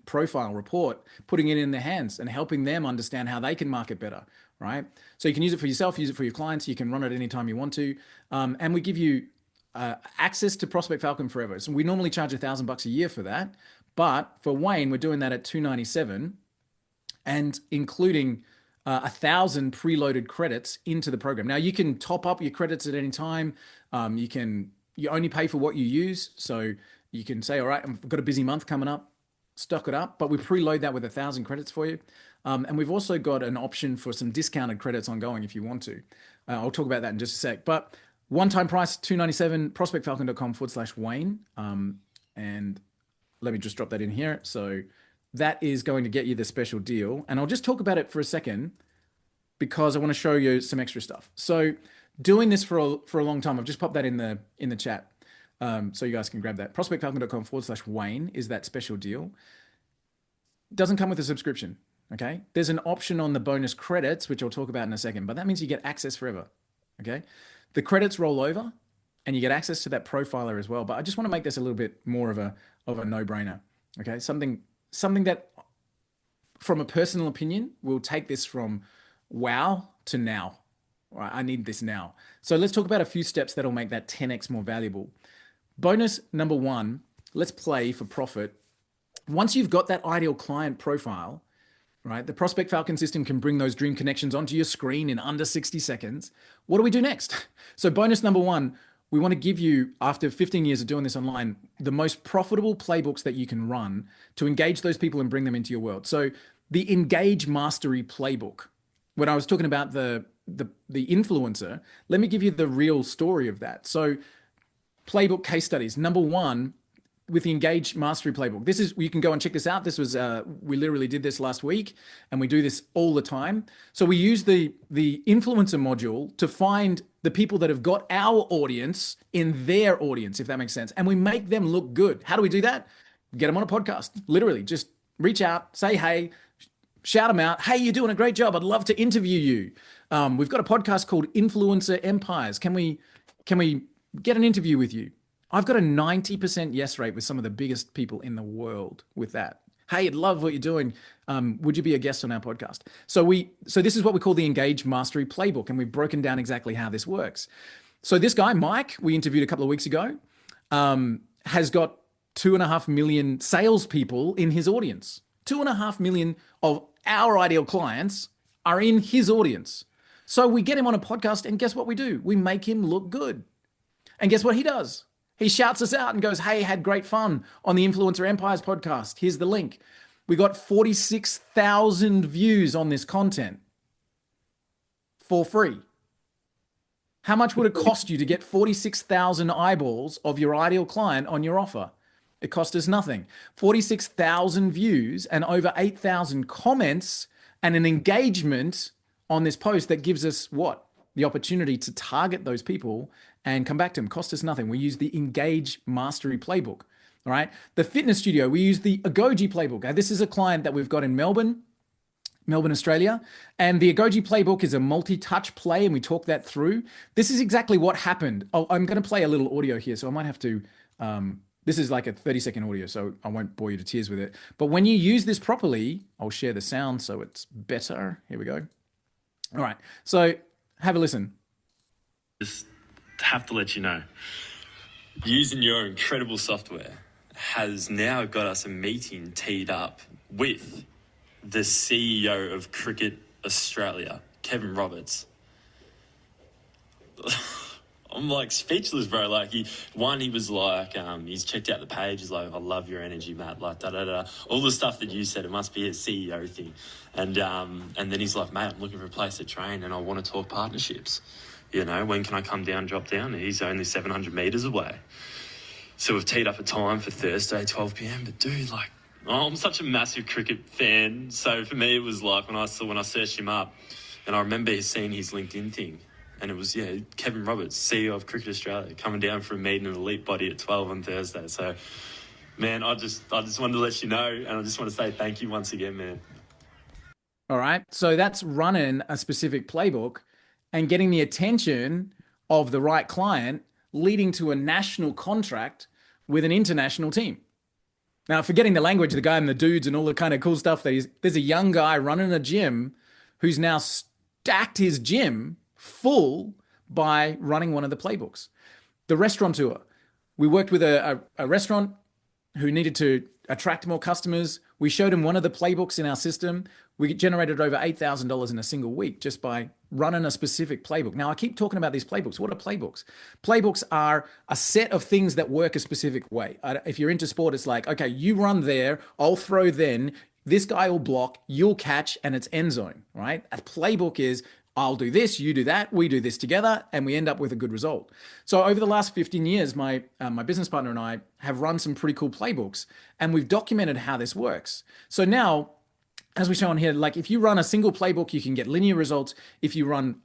profile report, putting it in their hands and helping them understand how they can market better, right? So you can use it for yourself, use it for your clients. You can run it anytime you want to. And we give you access to Prospect Falcon forever. So we normally charge $1,000 a year for that. But for Wayne, we're doing that at $297 and including 1,000 preloaded credits into the program. Now you can top up your credits at any time. You only pay for what you use. So you can say, all right, I've got a busy month coming up, stock it up, but we preload that with 1,000 credits for you. And we've also got an option for some discounted credits ongoing if you want to. I'll talk about that in just a sec. But one-time price, $297, prospectfalcon.com/Wayne. And let me just drop that in here. So that is going to get you the special deal. And I'll just talk about it for a second because I want to show you some extra stuff. So doing this for a long time, I've just popped that in the chat. So you guys can grab that. prospectfalcon.com/Wayne is that special deal. Doesn't come with a subscription. Okay. There's an option on the bonus credits, which I'll talk about in a second, but that means you get access forever. Okay. The credits roll over and you get access to that profiler as well. But I just want to make this a little bit more of a no-brainer. Okay. Something that from a personal opinion will take this from wow to now. All right, I need this now. So let's talk about a few steps that'll make that 10x more valuable. Bonus number 1, let's play for profit. Once you've got that ideal client profile, right, the Prospect Falcon system can bring those dream connections onto your screen in under 60 seconds. What do we do next? So bonus number 1, we want to give you, after 15 years of doing this online, the most profitable playbooks that you can run to engage those people and bring them into your world. So the Engage Mastery Playbook. When I was talking about the influencer, let me give you the real story of that. So playbook case studies. Number 1, with the Engage Mastery Playbook. This is, you can go and check this out. This was, we literally did this last week and we do this all the time. So we use the influencer module to find the people that have got our audience in their audience, if that makes sense. And we make them look good. How do we do that? Get them on a podcast. Literally just reach out, say, hey, shout them out. Hey, you're doing a great job. I'd love to interview you. We've got a podcast called Influencer Empires. Can we get an interview with you? I've got a 90% yes rate with some of the biggest people in the world with that. Hey, I'd love what you're doing. Would you be a guest on our podcast? So this is what we call the Engage Mastery Playbook, and we've broken down exactly how this works. So this guy, Mike, we interviewed a couple of weeks ago, has got 2.5 million salespeople in his audience. 2.5 million of our ideal clients are in his audience. So we get him on a podcast, and guess what we do? We make him look good. And guess what he does? He shouts us out and goes, hey, had great fun on the Influencer Empires podcast. Here's the link. We got 46,000 views on this content for free. How much would it cost you to get 46,000 eyeballs of your ideal client on your offer? It cost us nothing. 46,000 views and over 8,000 comments and an engagement on this post that gives us what? The opportunity to target those people and come back to them. Cost us nothing. We use the Engage Mastery Playbook. All right. The fitness studio, we use the Agoji Playbook. Now, this is a client that we've got in Melbourne, Australia. And the Agoji Playbook is a multi-touch play, and we talk that through. This is exactly what happened. Oh, I'm going to play a little audio here, so I might have to, this is like a 30-second audio, so I won't bore you to tears with it. But when you use this properly, I'll share the sound so it's better. Here we go. All right, so have a listen. Just have to let you know, using your incredible software has now got us a meeting teed up with the CEO of Cricket Australia, Kevin Roberts. I'm like speechless, bro. Like he was like, he's checked out the page. He's like, I love your energy, Matt. Like all the stuff that you said. It must be a CEO thing. And then he's like, mate, I'm looking for a place to train, and I want to talk partnerships. You know, when can I come down, drop down? And he's only 700 meters away. So we've teed up a time for Thursday, 12 p.m. But dude, like, I'm such a massive cricket fan. So for me, it was like when I searched him up, and I remember seeing his LinkedIn thing, and it was, Kevin Roberts, CEO of Cricket Australia, coming down for a meeting in Elite Body at 12 on Thursday. So, man, I just wanted to let you know, and I just want to say thank you once again, man. All right. So that's running a specific playbook and getting the attention of the right client, leading to a national contract with an international team. Now, forgetting the language, the guy and the dudes and all the kind of cool stuff there's a young guy running a gym who's now stacked his gym full by running one of the playbooks. The restaurateur, we worked with a restaurant who needed to attract more customers. We showed him one of the playbooks in our system. We generated over $8,000 in a single week just by running a specific playbook. Now, I keep talking about these playbooks. What are playbooks? Playbooks are a set of things that work a specific way. If you're into sport, it's like, okay, you run there, I'll throw then, this guy will block, you'll catch, and it's end zone, right? A playbook is, I'll do this, you do that, we do this together, and we end up with a good result. So over the last 15 years, my business partner and I have run some pretty cool playbooks, and we've documented how this works. So now, as we show on here, like if you run a single playbook, you can get linear results. If you run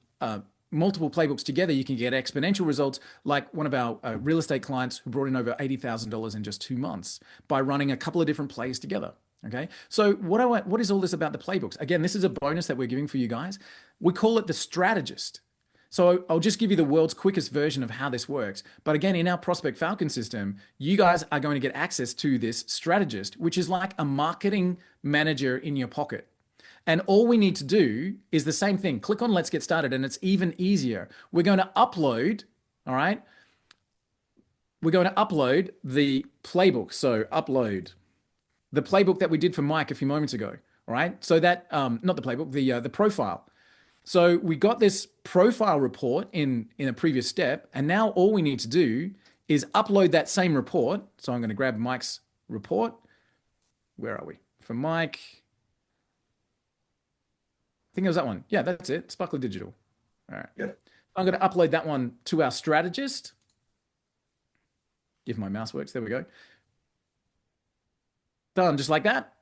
multiple playbooks together, you can get exponential results, like one of our real estate clients who brought in over $80,000 in just 2 months by running a couple of different plays together. Okay, so what is all this about the playbooks? Again, this is a bonus that we're giving for you guys. We call it the strategist. So I'll just give you the world's quickest version of how this works. But again, in our Prospect Falcon system, you guys are going to get access to this strategist, which is like a marketing manager in your pocket. And all we need to do is the same thing. Click on Let's Get Started, and it's even easier. We're going to upload, all right? We're going to upload the playbook. So upload the playbook that we did for Mike a few moments ago, all right? So that, not the playbook, the profile. So we got this profile report in a previous step, and now all we need to do is upload that same report. So I'm going to grab Mike's report. Where are we? For Mike, I think it was that one. Yeah, that's it. Sparkly Digital. All right. Yeah. I'm going to upload that one to our strategist. If my mouse works, there we go. Done just like that,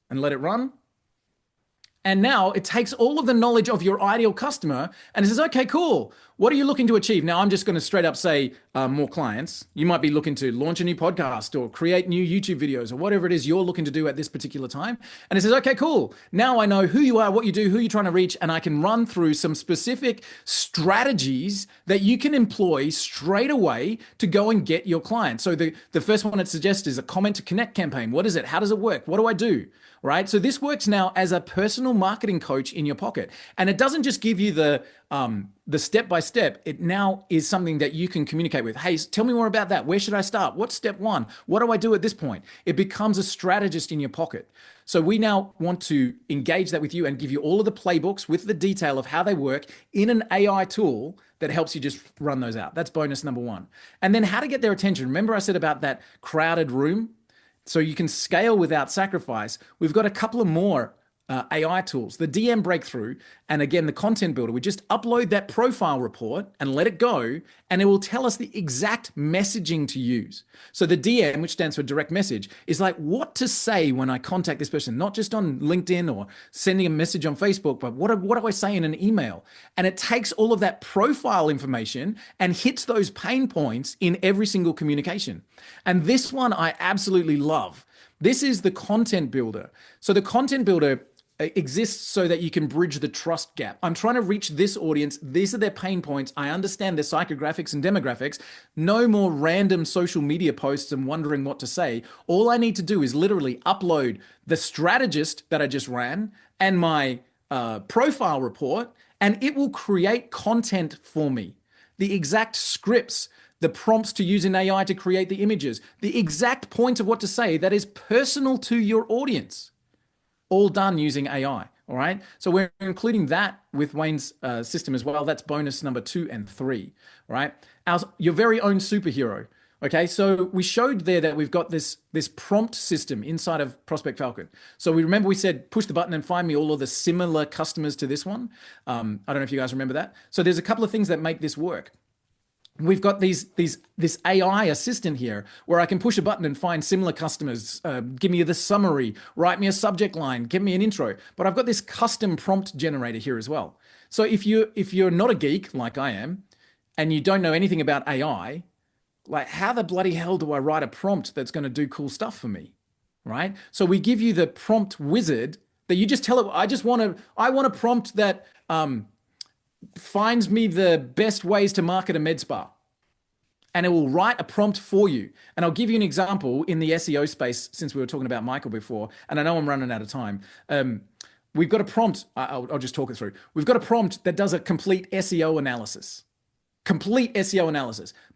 and let it run. And now it takes all of the knowledge of your ideal customer and it says, okay, cool. What are you looking to achieve? Now I'm just going to straight up say more clients. You might be looking to launch a new podcast or create new YouTube videos or whatever it is you're looking to do at this particular time. And it says, okay, cool. Now I know who you are, what you do, who you're trying to reach, and I can run through some specific strategies that you can employ straight away to go and get your clients. So the first one it suggests is a comment to connect campaign. What is it? How does it work? What do I do? Right? So this works now as a personal marketing coach in your pocket. And it doesn't just give you the step-by-step. It now is something that you can communicate with. Hey, tell me more about that. Where should I start? What's step one? What do I do at this point? It becomes a strategist in your pocket. So we now want to engage that with you and give you all of the playbooks with the detail of how they work in an AI tool that helps you just run those out. That's bonus number one. And then how to get their attention. Remember I said about that crowded room? so you can scale without sacrifice. We've got a couple of more AI tools, the DM breakthrough, and again, the content builder. We just upload that profile report and let it go, and it will tell us the exact messaging to use. So the DM, which stands for direct message, is like what to say when I contact this person, not just on LinkedIn or sending a message on Facebook, but what do I say in an email? And it takes all of that profile information and hits those pain points in every single communication. And this one I absolutely love. This is the content builder. So the content builder exists so that you can bridge the trust gap. I'm trying to reach this audience. These are their pain points. I understand their psychographics and demographics. No more random social media posts and wondering what to say. All I need to do is literally upload the strategist that I just ran and my profile report, and it will create content for me. The exact scripts, the prompts to use in AI to create the images, the exact point of what to say that is personal to your audience, all done using AI. All right. So we're including that with Wayne's system as well. That's bonus number 2 and 3. Right. Your very own superhero. Okay. So we showed there that we've got this prompt system inside of Prospect Falcon. So we said push the button and find me all of the similar customers to this one. I don't know if you guys remember that. So there's a couple of things that make this work. We've got this AI assistant here where I can push a button and find similar customers, give me the summary, write me a subject line, give me an intro. But I've got this custom prompt generator here as well. So if you're not a geek like I am, and you don't know anything about AI, like how the bloody hell do I write a prompt that's going to do cool stuff for me, right? So we give you the prompt wizard that you just tell it. I want a prompt that finds me the best ways to market a med spa, and it will write a prompt for you. And I'll give you an example in the SEO space, since we were talking about Michael before, and I know I'm running out of time. We've got a prompt. I'll just talk it through. We've got a prompt that does a complete SEO analysis.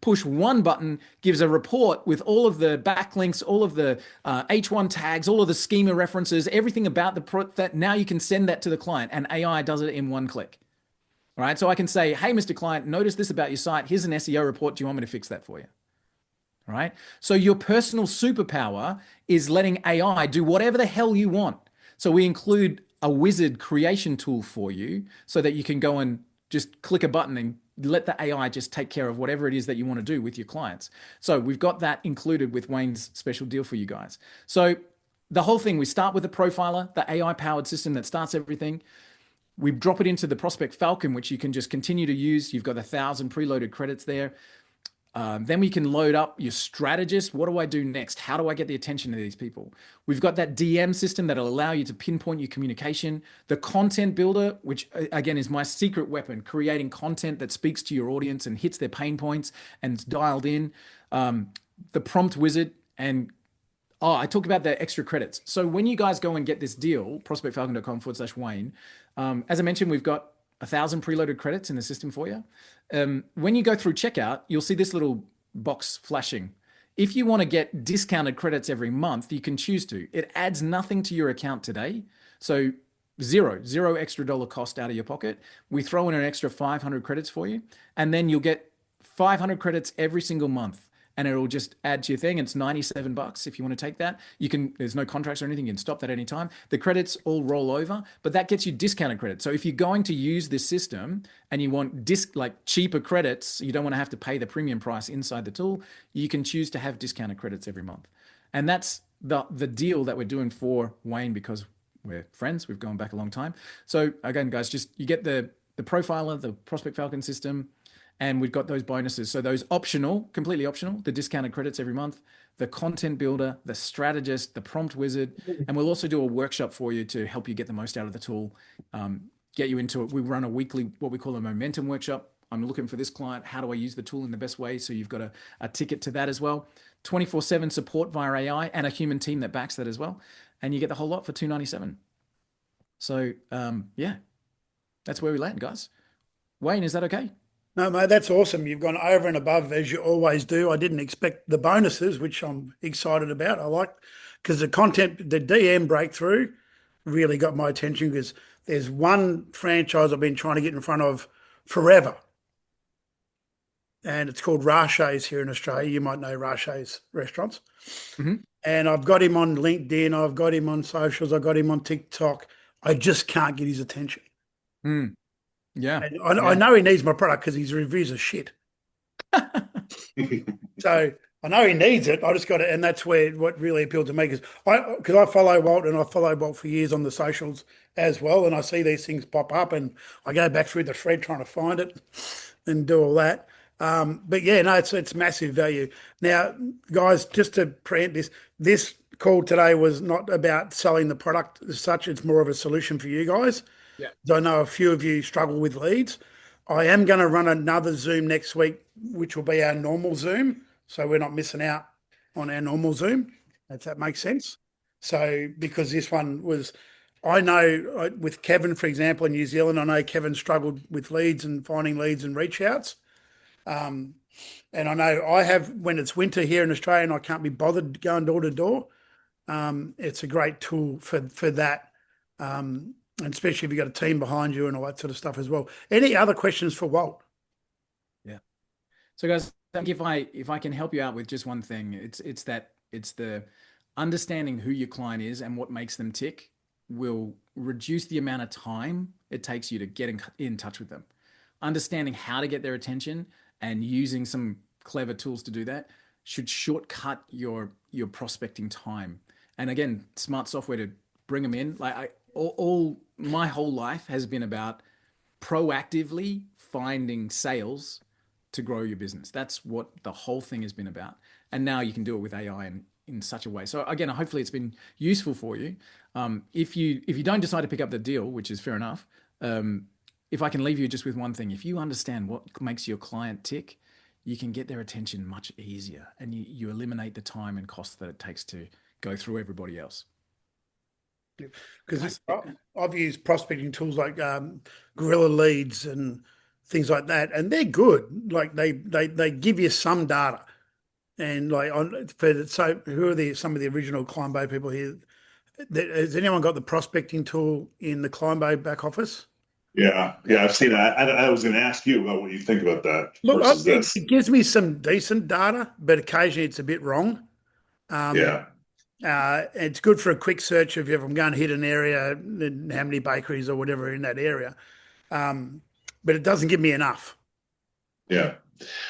Push one button, gives a report with all of the backlinks, all of the H1 tags, all of the schema references, everything about that. Now you can send that to the client, and AI does it in one click. All right, so I can say, hey, Mr. Client, notice this about your site. Here's an SEO report. Do you want me to fix that for you? All right, so your personal superpower is letting AI do whatever the hell you want. So we include a wizard creation tool for you so that you can go and just click a button and let the AI just take care of whatever it is that you want to do with your clients. So we've got that included with Wayne's special deal for you guys. So the whole thing, we start with a profiler, the AI-powered system that starts everything. We drop it into the Prospect Falcon, which you can just continue to use. You've got 1,000 preloaded credits there. Then we can load up your strategist. What do I do next? How do I get the attention of these people? We've got that DM system that'll allow you to pinpoint your communication. The content builder, which again is my secret weapon, creating content that speaks to your audience and hits their pain points and it's dialed in. The prompt wizard, and I talked about the extra credits. So when you guys go and get this deal, prospectfalcon.com/Wayne, as I mentioned, we've got 1,000 preloaded credits in the system for you. When you go through checkout, you'll see this little box flashing. If you want to get discounted credits every month, you can choose to. It adds nothing to your account today. So zero extra dollar cost out of your pocket. We throw in an extra 500 credits for you, and then you'll get 500 credits every single month. And it'll just add to your thing. It's $97 if you want to take that. You can, there's no contracts or anything. You can stop that anytime. The credits all roll over, but that gets you discounted credits. So if you're going to use this system and you want cheaper credits, you don't want to have to pay the premium price inside the tool, you can choose to have discounted credits every month. And that's the deal that we're doing for Wayne, because we're friends. We've gone back a long time. So again, guys, just you get the profiler, the Prospect Falcon system, and we've got those bonuses. So those optional, completely optional, the discounted credits every month, the content builder, the strategist, the prompt wizard. And we'll also do a workshop for you to help you get the most out of the tool, get you into it. We run a weekly, what we call a momentum workshop. I'm looking for this client. How do I use the tool in the best way? So you've got a ticket to that as well. 24/7 support via AI and a human team that backs that as well. And you get the whole lot for $297. So yeah, that's where we land, guys. Wayne, is that okay? No, mate, that's awesome. You've gone over and above as you always do. I didn't expect the bonuses, which I'm excited about. I like, because the DM breakthrough really got my attention, because there's one franchise I've been trying to get in front of forever. And it's called Rachet's here in Australia. You might know Rachet's restaurants. Mm-hmm. and I've got him on LinkedIn, I've got him on socials, I've got him on TikTok. I just can't get his attention. Mm. Yeah. And I Yeah. know he needs my product because his reviews are shit. So I know he needs it. I just got it, and that's where what really appealed to me because I follow Walt and I follow Walt for years on the socials as well, and I see these things pop up, and I go back through the thread trying to find it and do all that. But yeah, no, it's massive value. Now, guys, just to preempt this call today was not about selling the product as such. It's more of a solution for you guys. Yeah. I know a few of you struggle with leads. I am going to run another Zoom next week, which will be our normal Zoom. So we're not missing out on our normal Zoom, if that makes sense. So because this one was, I know with Kevin, for example, in New Zealand, I know Kevin struggled with leads and finding leads and reach outs. And I know I have, when it's winter here in Australia and I can't be bothered going door to door, it's a great tool for that. And especially if you've got a team behind you and all that sort of stuff as well. Any other questions for Walt? Yeah. So guys, I think if I can help you out with just one thing, it's the understanding who your client is and what makes them tick will reduce the amount of time it takes you to get in touch with them. Understanding how to get their attention and using some clever tools to do that should shortcut your prospecting time. And again, smart software to bring them in. Like all my whole life has been about proactively finding sales to grow your business. That's what the whole thing has been about. And now you can do it with AI in such a way. So again, hopefully it's been useful for you. If you don't decide to pick up the deal, which is fair enough, if I can leave you just with one thing, if you understand what makes your client tick, you can get their attention much easier, and you eliminate the time and cost that it takes to go through everybody else. Because I've used prospecting tools like Gorilla Leads and things like that, and they're good. Like they give you some data, and like so who are some of the original Climbo people here? Has anyone got the prospecting tool in the Climbo back office? Yeah, I've seen that. I was going to ask you about what you think about that Look, versus this. it gives me some decent data, but occasionally it's a bit wrong. Yeah, It's good for a quick search of if I'm going to hit an area and how many bakeries or whatever in that area, but it doesn't give me enough. yeah.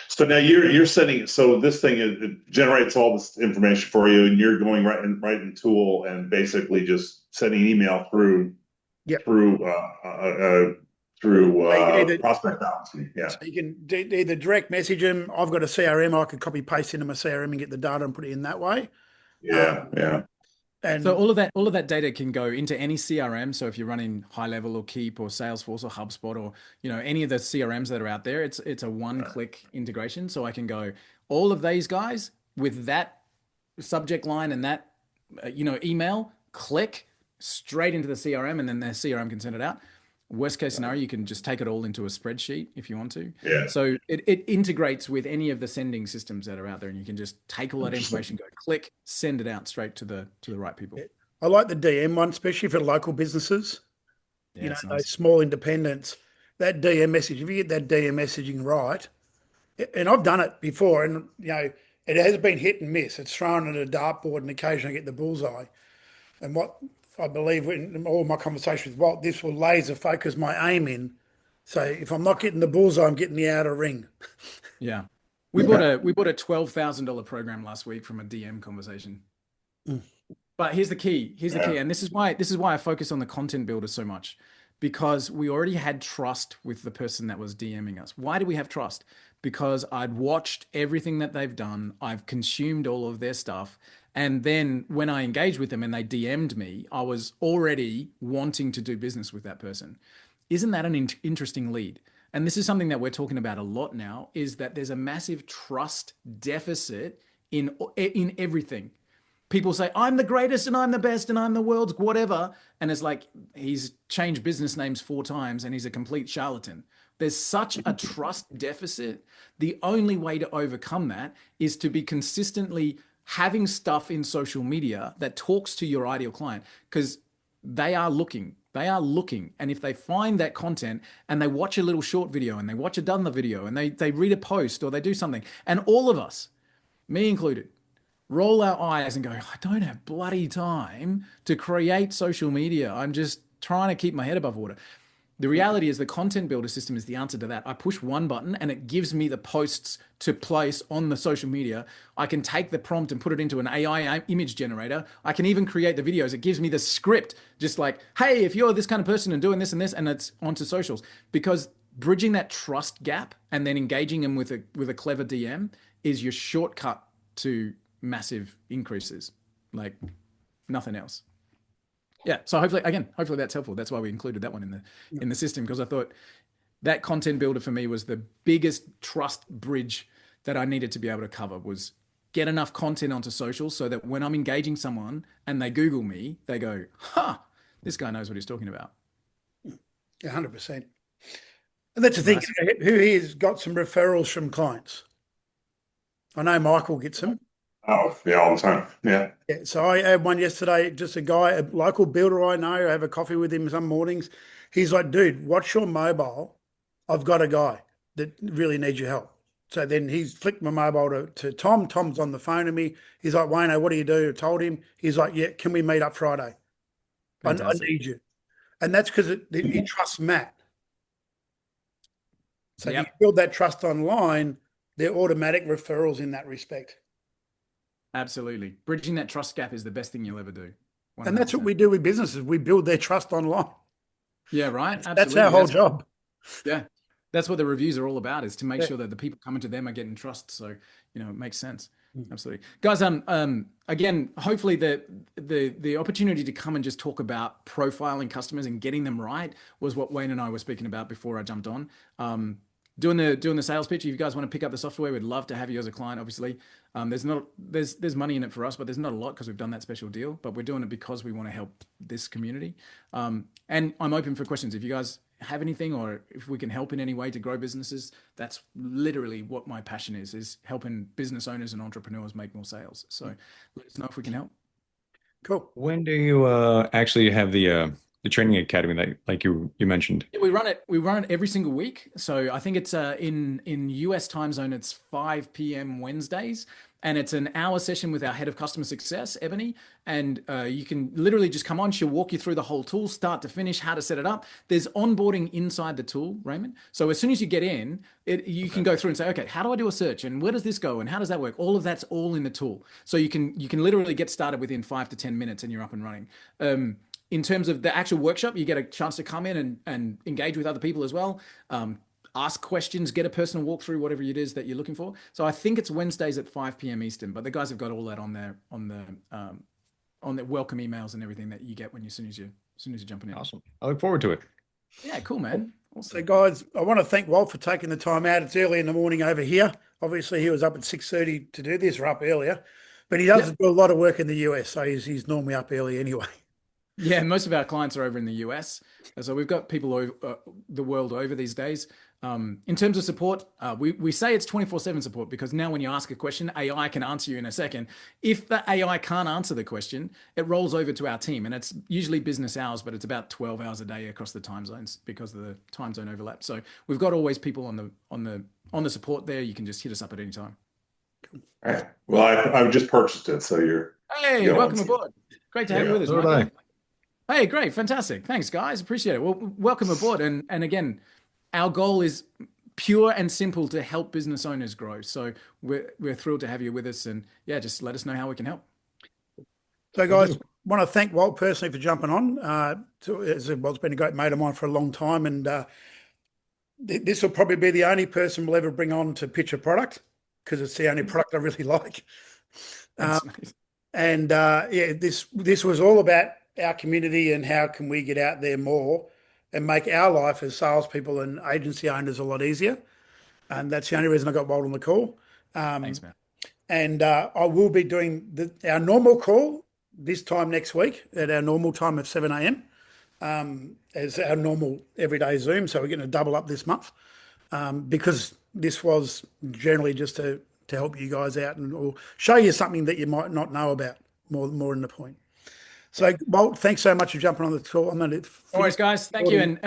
So now you're sending. So this thing it generates all this information for you, and you're going right in tool and basically just sending email through Yep. through Prospect Falcon. Yeah. So you can either direct message them. I've got a CRM. I could copy paste into my CRM and get the data and put it in that way. Yeah. And so all of that data can go into any CRM. So if you're running High Level or Keep or Salesforce or HubSpot or any of the CRMs that are out there, it's a one-click integration. So I can go all of these guys with that subject line and that email, click straight into the CRM, and then their CRM can send it out. Worst case scenario, you can just take it all into a spreadsheet if you want to. Yeah. So it integrates with any of the sending systems that are out there, and you can just take all that information, go click, send it out straight to the right people. I like the DM one, especially for local businesses. Yeah, Those nice. small independents. That DM message, if you get that DM messaging right, and I've done it before, and it has been hit and miss. It's thrown at a dartboard, and occasionally I get the bullseye. And what I believe in all my conversations with Walt, this will laser focus my aim in. So if I'm not getting the bullseye, I'm getting the outer ring. Yeah. We bought a $12,000 program last week from a DM conversation. But here's the key. And this is why I focus on the content builder so much, because we already had trust with the person that was DMing us. Why do we have trust? Because I'd watched everything that they've done. I've consumed all of their stuff. And then when I engaged with them and they DM'd me, I was already wanting to do business with that person. Isn't that an interesting lead? And this is something that we're talking about a lot now, is that there's a massive trust deficit in everything. People say, I'm the greatest and I'm the best and I'm the world's whatever. And it's like, he's changed business names 4 times and he's a complete charlatan. There's such a trust deficit. The only way to overcome that is to be consistently having stuff in social media that talks to your ideal client, because they are looking. And if they find that content and they watch a little short video and they watch another video and they read a post or they do something, and all of us, me included, roll our eyes and go, I don't have bloody time to create social media. I'm just trying to keep my head above water. The reality is the content builder system is the answer to that. I push one button and it gives me the posts to place on the social media. I can take the prompt and put it into an AI image generator. I can even create the videos. It gives me the script, just like, hey, if you're this kind of person and doing this and this, and it's onto socials. Because bridging that trust gap and then engaging them with a clever DM is your shortcut to massive increases, like nothing else. Yeah. So hopefully that's helpful. That's why we included that one in the system, because I thought that content builder for me was the biggest trust bridge that I needed to be able to cover, was get enough content onto social so that when I'm engaging someone and they Google me, they go, this guy knows what he's talking about. 100%. And that's the thing. Who here's got some referrals from clients? I know Michael gets them. Oh, yeah, all the time. Yeah. So I had one yesterday, just a guy, a local builder I know. I have a coffee with him some mornings. He's like, dude, what's your mobile? I've got a guy that really needs your help. So then he's flicked my mobile to Tom. Tom's on the phone to me. He's like, Wayno, what do you do? I told him. He's like, yeah, can we meet up Friday? I need you. And that's because he trusts Matt. So if you build that trust online, they're automatic referrals in that respect. Absolutely. Bridging that trust gap is the best thing you'll ever do. 100%. And that's what we do with businesses. We build their trust online. Yeah, right. Absolutely. That's our whole job. Yeah. That's what the reviews are all about, is to make sure that the people coming to them are getting trust. So, it makes sense. Absolutely. Guys, again, hopefully the opportunity to come and just talk about profiling customers and getting them right was what Wayne and I were speaking about before I jumped on. Doing the sales pitch. If you guys want to pick up the software, we'd love to have you as a client. Obviously, there's money in it for us, but there's not a lot because we've done that special deal. But we're doing it because we want to help this community. And I'm open for questions. If you guys have anything, or if we can help in any way to grow businesses, that's literally what my passion is helping business owners and entrepreneurs make more sales. So let us know if we can help. Cool. When do you actually have the training academy that, like you mentioned? We run it every single week. So I think it's in US time zone, it's 5 p.m. Wednesdays, and it's an hour session with our head of customer success, Ebony. And you can literally just come on. She'll walk you through the whole tool, start to finish, how to set it up. There's onboarding inside the tool, Raymond. So as soon as you get in, you can go through and say, okay, how do I do a search? And where does this go? And how does that work? All of that's all in the tool. So you can literally get started within 5 to 10 minutes and you're up and running. In terms of the actual workshop, you get a chance to come in and engage with other people as well. Ask questions, get a personal walkthrough, whatever it is that you're looking for. So I think it's Wednesdays at 5 p.m. Eastern, but the guys have got all that on the welcome emails and everything that you get as soon as you're jumping in. Awesome. I look forward to it. Yeah, cool, man. Awesome. So guys, I want to thank Walt for taking the time out. It's early in the morning over here. Obviously he was up at 6:30 to do this, or up earlier, but he does do a lot of work in the US. So he's normally up early anyway. Yeah, most of our clients are over in the US. So we've got people the world over these days. In terms of support, we say it's 24/7 support because now when you ask a question, AI can answer you in a second. If the AI can't answer the question, it rolls over to our team, and it's usually business hours, but it's about 12 hours a day across the time zones because of the time zone overlap. So we've got always people on the support there. You can just hit us up at any time. All right. Well, I've just purchased it, so Hey, welcome aboard. Great to have you with us. So did I. Hey, great, fantastic. Thanks, guys. Appreciate it. Well, welcome aboard. And again, our goal is pure and simple to help business owners grow. So we're thrilled to have you with us. And yeah, just let us know how we can help. So guys, want to thank Walt personally for jumping on. Walt's been a great mate of mine for a long time. And this will probably be the only person we'll ever bring on to pitch a product because it's the only product I really like. This was all about our community and how can we get out there more and make our life as salespeople and agency owners a lot easier. And that's the only reason I got Walt on the call. Thanks, man. And I will be doing our normal call this time next week at our normal time of 7 a.m. As our normal everyday Zoom. So we're going to double up this month because this was generally just to help you guys out or show you something that you might not know about, more in the point. So, Walt, thanks so much for jumping on the call. All right, guys. Thank you. And